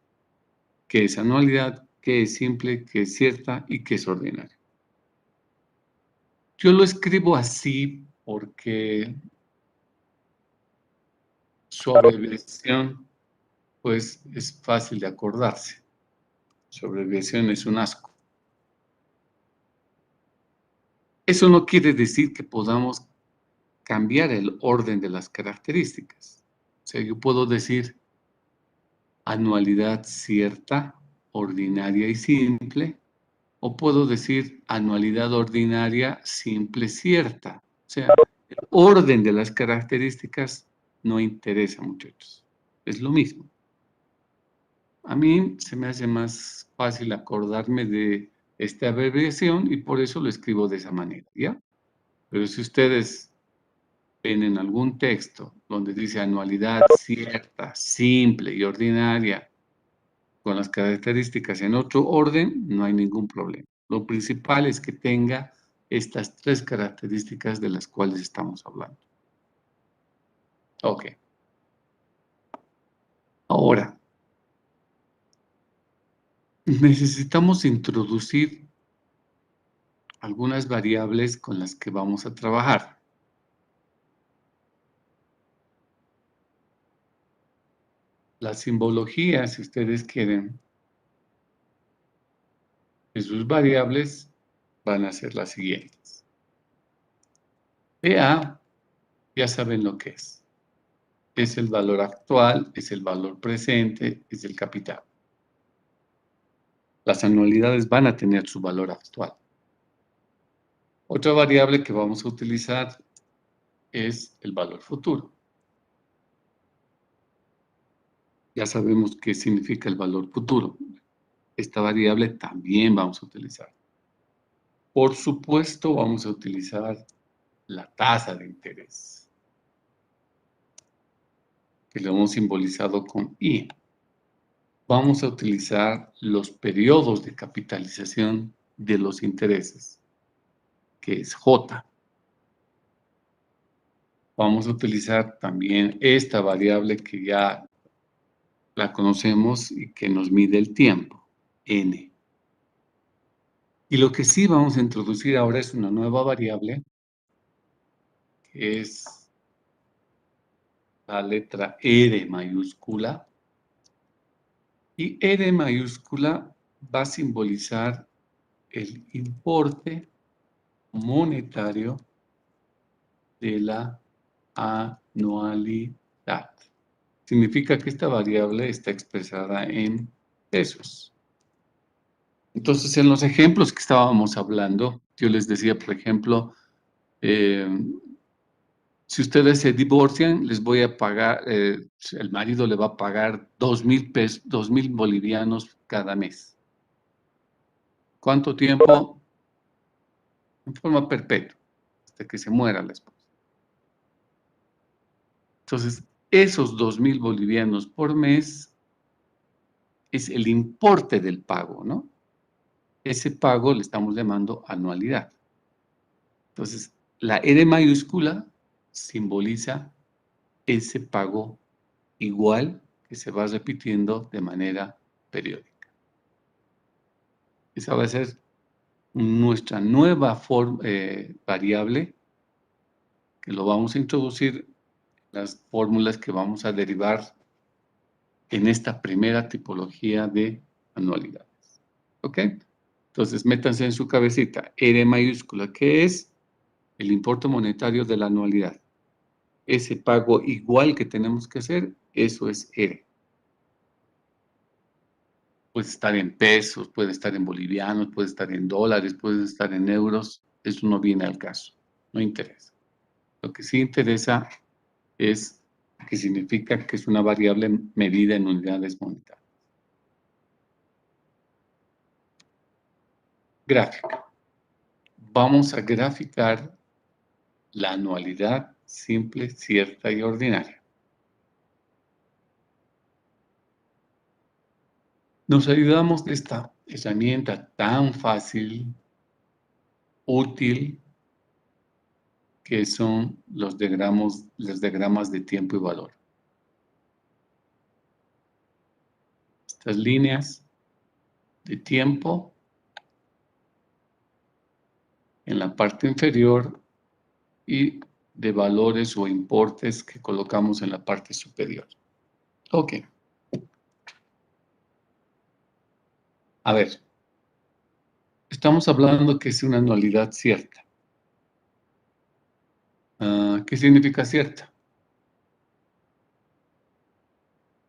¿Qué es anualidad? ¿Qué es simple? ¿Qué es cierta? ¿Y qué es ordinaria? Yo lo escribo así porque su abreviación, pues, es fácil de acordarse. Su abreviación es un asco. Eso no quiere decir que podamos cambiar el orden de las características. O sea, yo puedo decir anualidad cierta, ordinaria y simple, o puedo decir anualidad ordinaria, simple, cierta. O sea, el orden de las características no interesa, muchachos. Es lo mismo. A mí se me hace más fácil acordarme de esta abreviación y por eso lo escribo de esa manera, ¿ya? Pero si ustedes ven en algún texto donde dice anualidad cierta, simple y ordinaria, con las características en otro orden, no hay ningún problema. Lo principal es que tenga estas tres características de las cuales estamos hablando. Ok. Ahora, necesitamos introducir algunas variables con las que vamos a trabajar. La simbología, si ustedes quieren, de sus variables van a ser las siguientes. PA, ya saben lo que es. Es el valor actual, es el valor presente, es el capital. Las anualidades van a tener su valor actual. Otra variable que vamos a utilizar es el valor futuro. Ya sabemos qué significa el valor futuro. Esta variable también vamos a utilizar. Por supuesto, vamos a utilizar la tasa de interés, que lo hemos simbolizado con I. Vamos a utilizar los periodos de capitalización de los intereses, que es J. Vamos a utilizar también esta variable que ya la conocemos y que nos mide el tiempo, N. Y lo que sí vamos a introducir ahora es una nueva variable, que es la letra R mayúscula. Y R mayúscula va a simbolizar el importe monetario de la anualidad. Significa que esta variable está expresada en pesos. Entonces, en los ejemplos que estábamos hablando, yo les decía, por ejemplo, si ustedes se divorcian, les voy a pagar, el marido le va a pagar 2,000 pesos, 2,000 bolivianos cada mes. ¿Cuánto tiempo? En forma perpetua, hasta que se muera la esposa. Entonces, esos 2,000 bolivianos por mes es el importe del pago, ¿no? Ese pago le estamos llamando anualidad. Entonces, la R mayúscula simboliza ese pago igual que se va repitiendo de manera periódica. Esa va a ser nuestra nueva variable que lo vamos a introducir en las fórmulas que vamos a derivar en esta primera tipología de anualidades. ¿Ok? Entonces, métanse en su cabecita, R mayúscula, que es el importe monetario de la anualidad. Ese pago igual que tenemos que hacer, eso es R. Puede estar en pesos, puede estar en bolivianos, puede estar en dólares, puede estar en euros. Eso no viene al caso, no interesa. Lo que sí interesa es que significa que es una variable medida en unidades monetarias. Gráfica. Vamos a graficar la anualidad simple, cierta y ordinaria. Nos ayudamos de esta herramienta tan fácil, útil, que son los diagramas de tiempo y valor. Estas líneas de tiempo en la parte inferior y de valores o importes que colocamos en la parte superior. Ok. A ver, estamos hablando que es una anualidad cierta. ¿Qué significa cierta?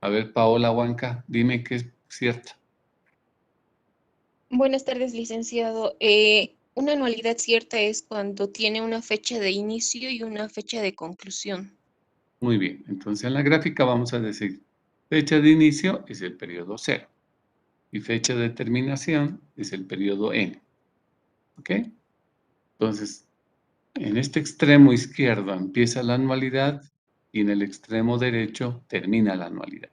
A ver, Paola Huanca, dime qué es cierta. Buenas tardes, licenciado. Una anualidad cierta es cuando tiene una fecha de inicio y una fecha de conclusión. Muy bien, entonces en la gráfica vamos a decir, fecha de inicio es el periodo 0 y fecha de terminación es el periodo n. ¿Ok? Entonces, en este extremo izquierdo empieza la anualidad y en el extremo derecho termina la anualidad.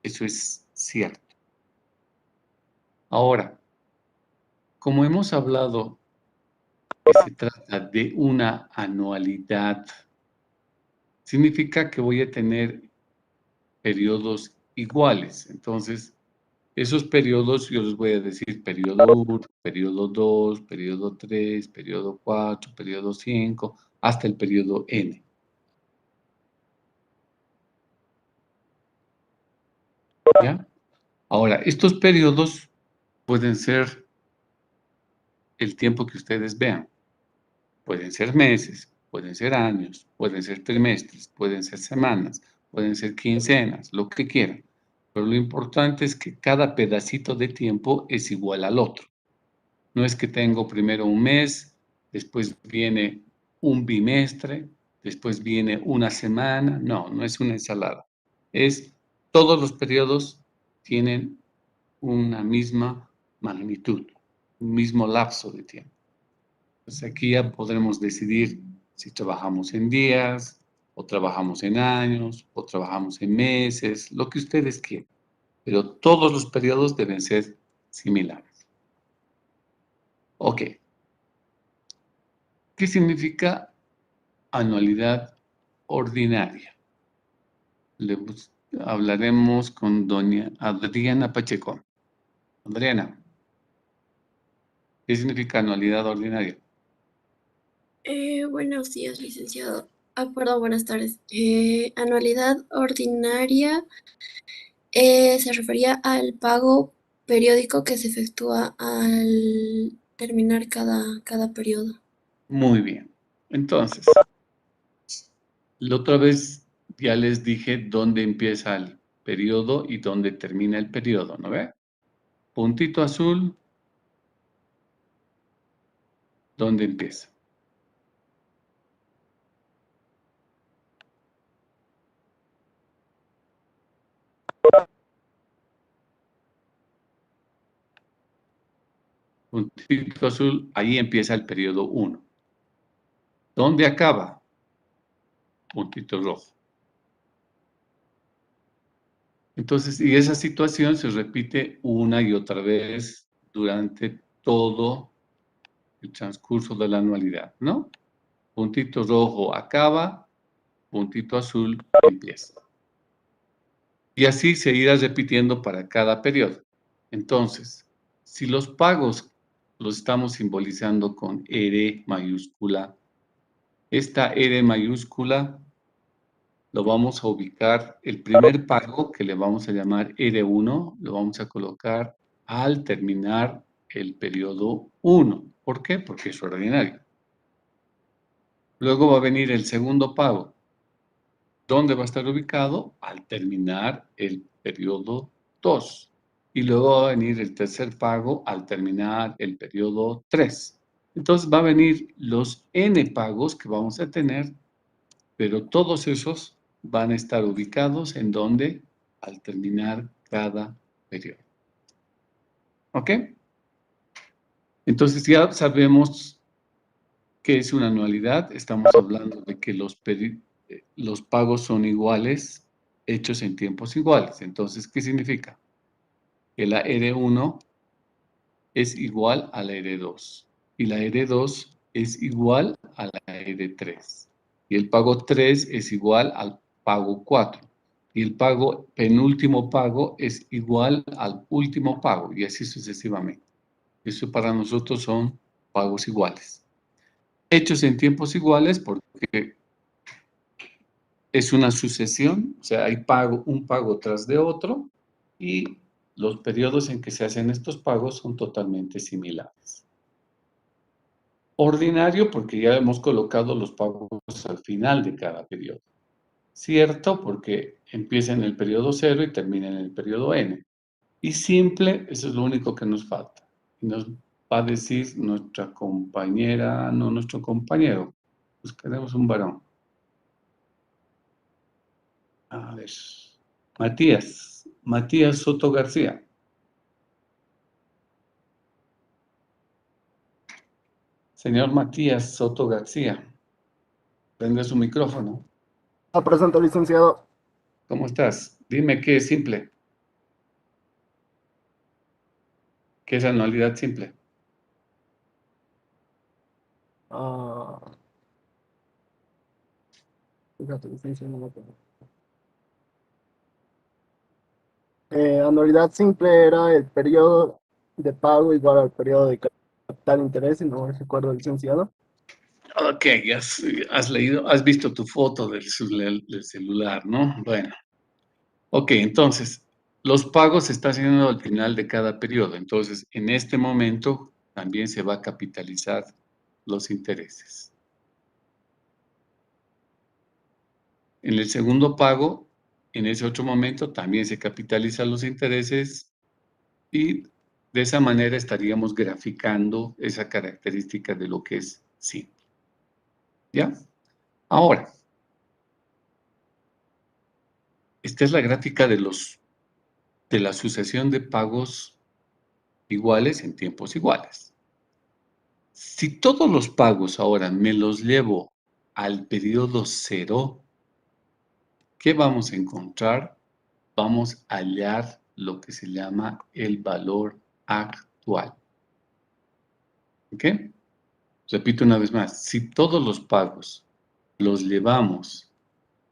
Eso es cierto. Ahora, como hemos hablado que se trata de una anualidad, significa que voy a tener periodos iguales. Entonces, esos periodos yo les voy a decir periodo 1, periodo 2, periodo 3, periodo 4, periodo 5, hasta el periodo n. ¿Ya? Ahora, estos periodos pueden ser el tiempo que ustedes vean. Pueden ser meses, pueden ser años, pueden ser trimestres, pueden ser semanas, pueden ser quincenas, lo que quieran. Pero lo importante es que cada pedacito de tiempo es igual al otro. No es que tengo primero un mes, después viene un bimestre, después viene una semana. No, no es una ensalada. Todos los periodos tienen una misma magnitud, un mismo lapso de tiempo. Entonces aquí ya podremos decidir si trabajamos en días, o trabajamos en años, o trabajamos en meses, lo que ustedes quieran. Pero todos los periodos deben ser similares. Ok. ¿Qué significa anualidad ordinaria? Hablaremos con doña Adriana Pacheco. Adriana, ¿qué significa anualidad ordinaria? Buenos días, licenciado. Perdón, buenas tardes. Anualidad ordinaria se refería al pago periódico que se efectúa al terminar cada periodo. Muy bien. Entonces, la otra vez ya les dije dónde empieza el periodo y dónde termina el periodo, ¿no ve? Puntito azul, ¿dónde empieza? Puntito azul, ahí empieza el periodo 1. ¿Dónde acaba? Puntito rojo. Entonces, y esa situación se repite una y otra vez durante todo el transcurso de la anualidad, ¿no? Puntito rojo acaba, puntito azul empieza. Y así se irá repitiendo para cada periodo. Entonces, si los pagos los estamos simbolizando con R mayúscula, esta R mayúscula lo vamos a ubicar, el primer pago que le vamos a llamar R1, lo vamos a colocar al terminar el periodo 1. ¿Por qué? Porque es ordinario. Luego va a venir el segundo pago. ¿Dónde va a estar ubicado? Al terminar el periodo 2. Y luego va a venir el tercer pago al terminar el periodo 3. Entonces va a venir los N pagos que vamos a tener, pero todos esos van a estar ubicados en donde al terminar cada periodo. ¿Ok? Entonces ya sabemos qué es una anualidad. Estamos hablando de que los pagos son iguales, hechos en tiempos iguales. Entonces, ¿qué significa? Que la R1 es igual a la R2 y la R2 es igual a la R3 y el pago 3 es igual al pago 4 y el penúltimo pago es igual al último pago y así sucesivamente. Eso para nosotros son pagos iguales. Hechos en tiempos iguales porque es una sucesión, o sea, hay un pago tras de otro y los periodos en que se hacen estos pagos son totalmente similares. Ordinario porque ya hemos colocado los pagos al final de cada periodo. Cierto porque empieza en el periodo 0 y termina en el periodo n. Y simple, eso es lo único que nos falta. Y nos va a decir nuestra compañera, no nuestro compañero. Buscaremos un varón. A ver. Matías Soto García. Señor Matías Soto García, prende su micrófono. Presente, licenciado. ¿Cómo estás? Dime qué es simple. ¿Qué es anualidad simple? Fíjate, licenciado, no lo tengo. Anualidad simple era el periodo de pago igual al periodo de capital interés, y no recuerdo, licenciado. Ok, has visto tu foto del celular, ¿no? Bueno. Ok, entonces, los pagos se están haciendo al final de cada periodo. Entonces, en este momento también se va a capitalizar los intereses. En el segundo pago, en ese otro momento, también se capitalizan los intereses y de esa manera estaríamos graficando esa característica de lo que es simple. ¿Ya? Ahora, esta es la gráfica de la sucesión de pagos iguales en tiempos iguales. Si todos los pagos ahora me los llevo al periodo 0, ¿qué vamos a encontrar? Vamos a hallar lo que se llama el valor actual. ¿Ok? Repito una vez más, si todos los pagos los llevamos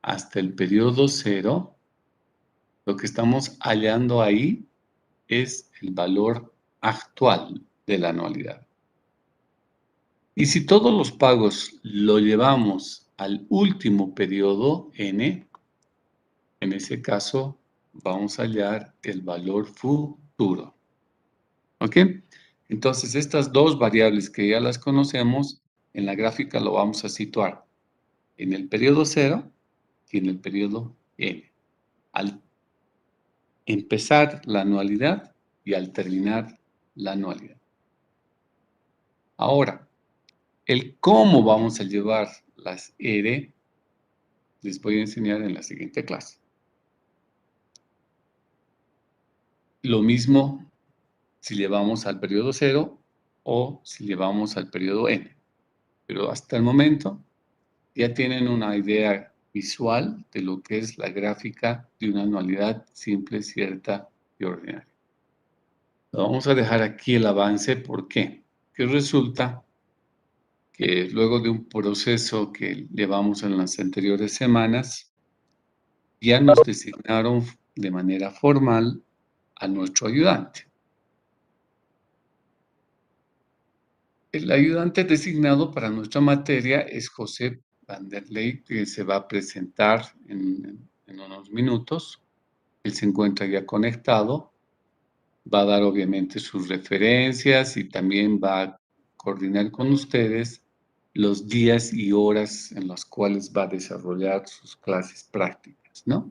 hasta el periodo 0, lo que estamos hallando ahí es el valor actual de la anualidad. Y si todos los pagos lo llevamos al último periodo n, en ese caso vamos a hallar el valor futuro. ¿Ok? Entonces, estas dos variables que ya las conocemos, en la gráfica lo vamos a situar en el periodo 0 y en el periodo n. Al empezar la anualidad y al terminar la anualidad. Ahora, el cómo vamos a llevar las R les voy a enseñar en la siguiente clase. Lo mismo si llevamos al periodo 0 o si llevamos al periodo n. Pero hasta el momento ya tienen una idea visual de lo que es la gráfica de una anualidad simple, cierta y ordinaria. Vamos a dejar aquí el avance. ¿Por qué? Que resulta que luego de un proceso que llevamos en las anteriores semanas, ya nos designaron de manera formal a nuestro ayudante. El ayudante designado para nuestra materia es José Vanderlei, que se va a presentar en unos minutos. Él se encuentra ya conectado. Va a dar obviamente sus referencias y también va a coordinar con ustedes los días y horas en los cuales va a desarrollar sus clases prácticas, ¿no?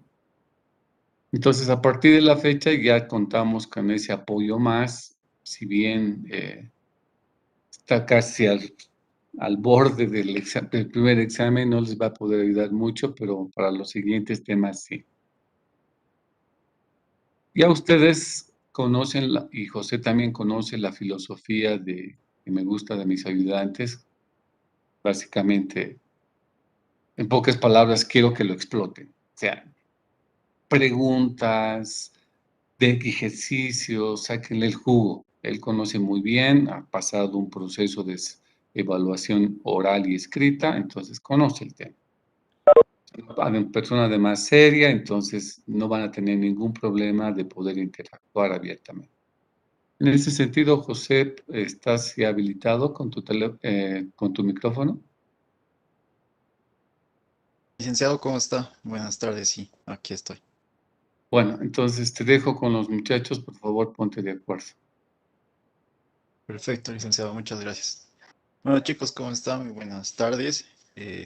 Entonces, a partir de la fecha ya contamos con ese apoyo más, si bien está casi al borde del primer examen, no les va a poder ayudar mucho, pero para los siguientes temas sí. Ya ustedes conocen, y José también conoce la filosofía que me gusta de mis ayudantes. Básicamente, en pocas palabras, quiero que lo exploten. O sea, preguntas, de ejercicios, sáquenle el jugo. Él conoce muy bien, ha pasado un proceso de evaluación oral y escrita, entonces conoce el tema. Persona de más seria, entonces no van a tener ningún problema de poder interactuar abiertamente. En ese sentido, José, ¿estás ya habilitado con con tu micrófono? Licenciado, ¿cómo está? Buenas tardes, sí, aquí estoy. Bueno, entonces te dejo con los muchachos, por favor, ponte de acuerdo. Perfecto, licenciado, muchas gracias. Bueno, chicos, ¿cómo están? Muy buenas tardes.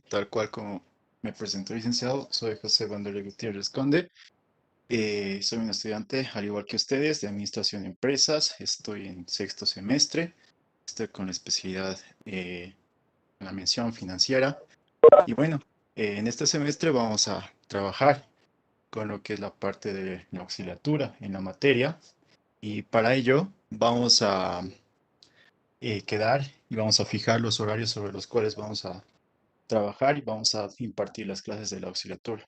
Tal cual como me presentó el licenciado, soy José Wanderley Gutiérrez Conde. Soy un estudiante, al igual que ustedes, de Administración de Empresas. Estoy en sexto semestre. Estoy con la especialidad en la mención financiera. Y bueno, en este semestre vamos a trabajar con lo que es la parte de la auxiliatura en la materia. Y para ello vamos a quedar y vamos a fijar los horarios sobre los cuales vamos a trabajar y vamos a impartir las clases de la auxiliatura.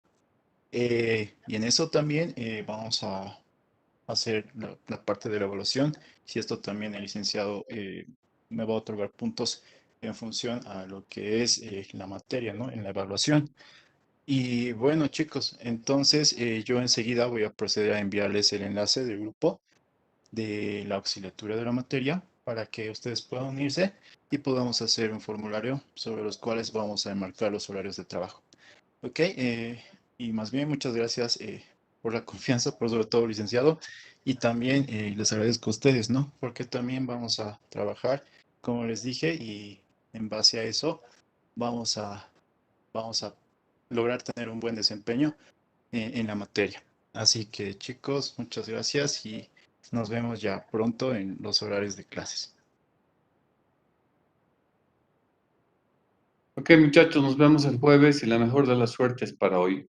Y en eso también vamos a hacer la parte de la evaluación. Si esto también el licenciado me va a otorgar puntos en función a lo que es la materia, ¿no? En la evaluación. Y bueno, chicos, entonces yo enseguida voy a proceder a enviarles el enlace del grupo de la auxiliatura de la materia para que ustedes puedan unirse y podamos hacer un formulario sobre los cuales vamos a enmarcar los horarios de trabajo. Ok, y más bien muchas gracias por la confianza, por sobre todo, licenciado, y también les agradezco a ustedes, ¿no? Porque también vamos a trabajar, como les dije, y en base a eso vamos a, vamos a lograr tener un buen desempeño en la materia. Así que chicos, muchas gracias y nos vemos ya pronto en los horarios de clases. Ok, muchachos, nos vemos el jueves y la mejor de las suertes para hoy.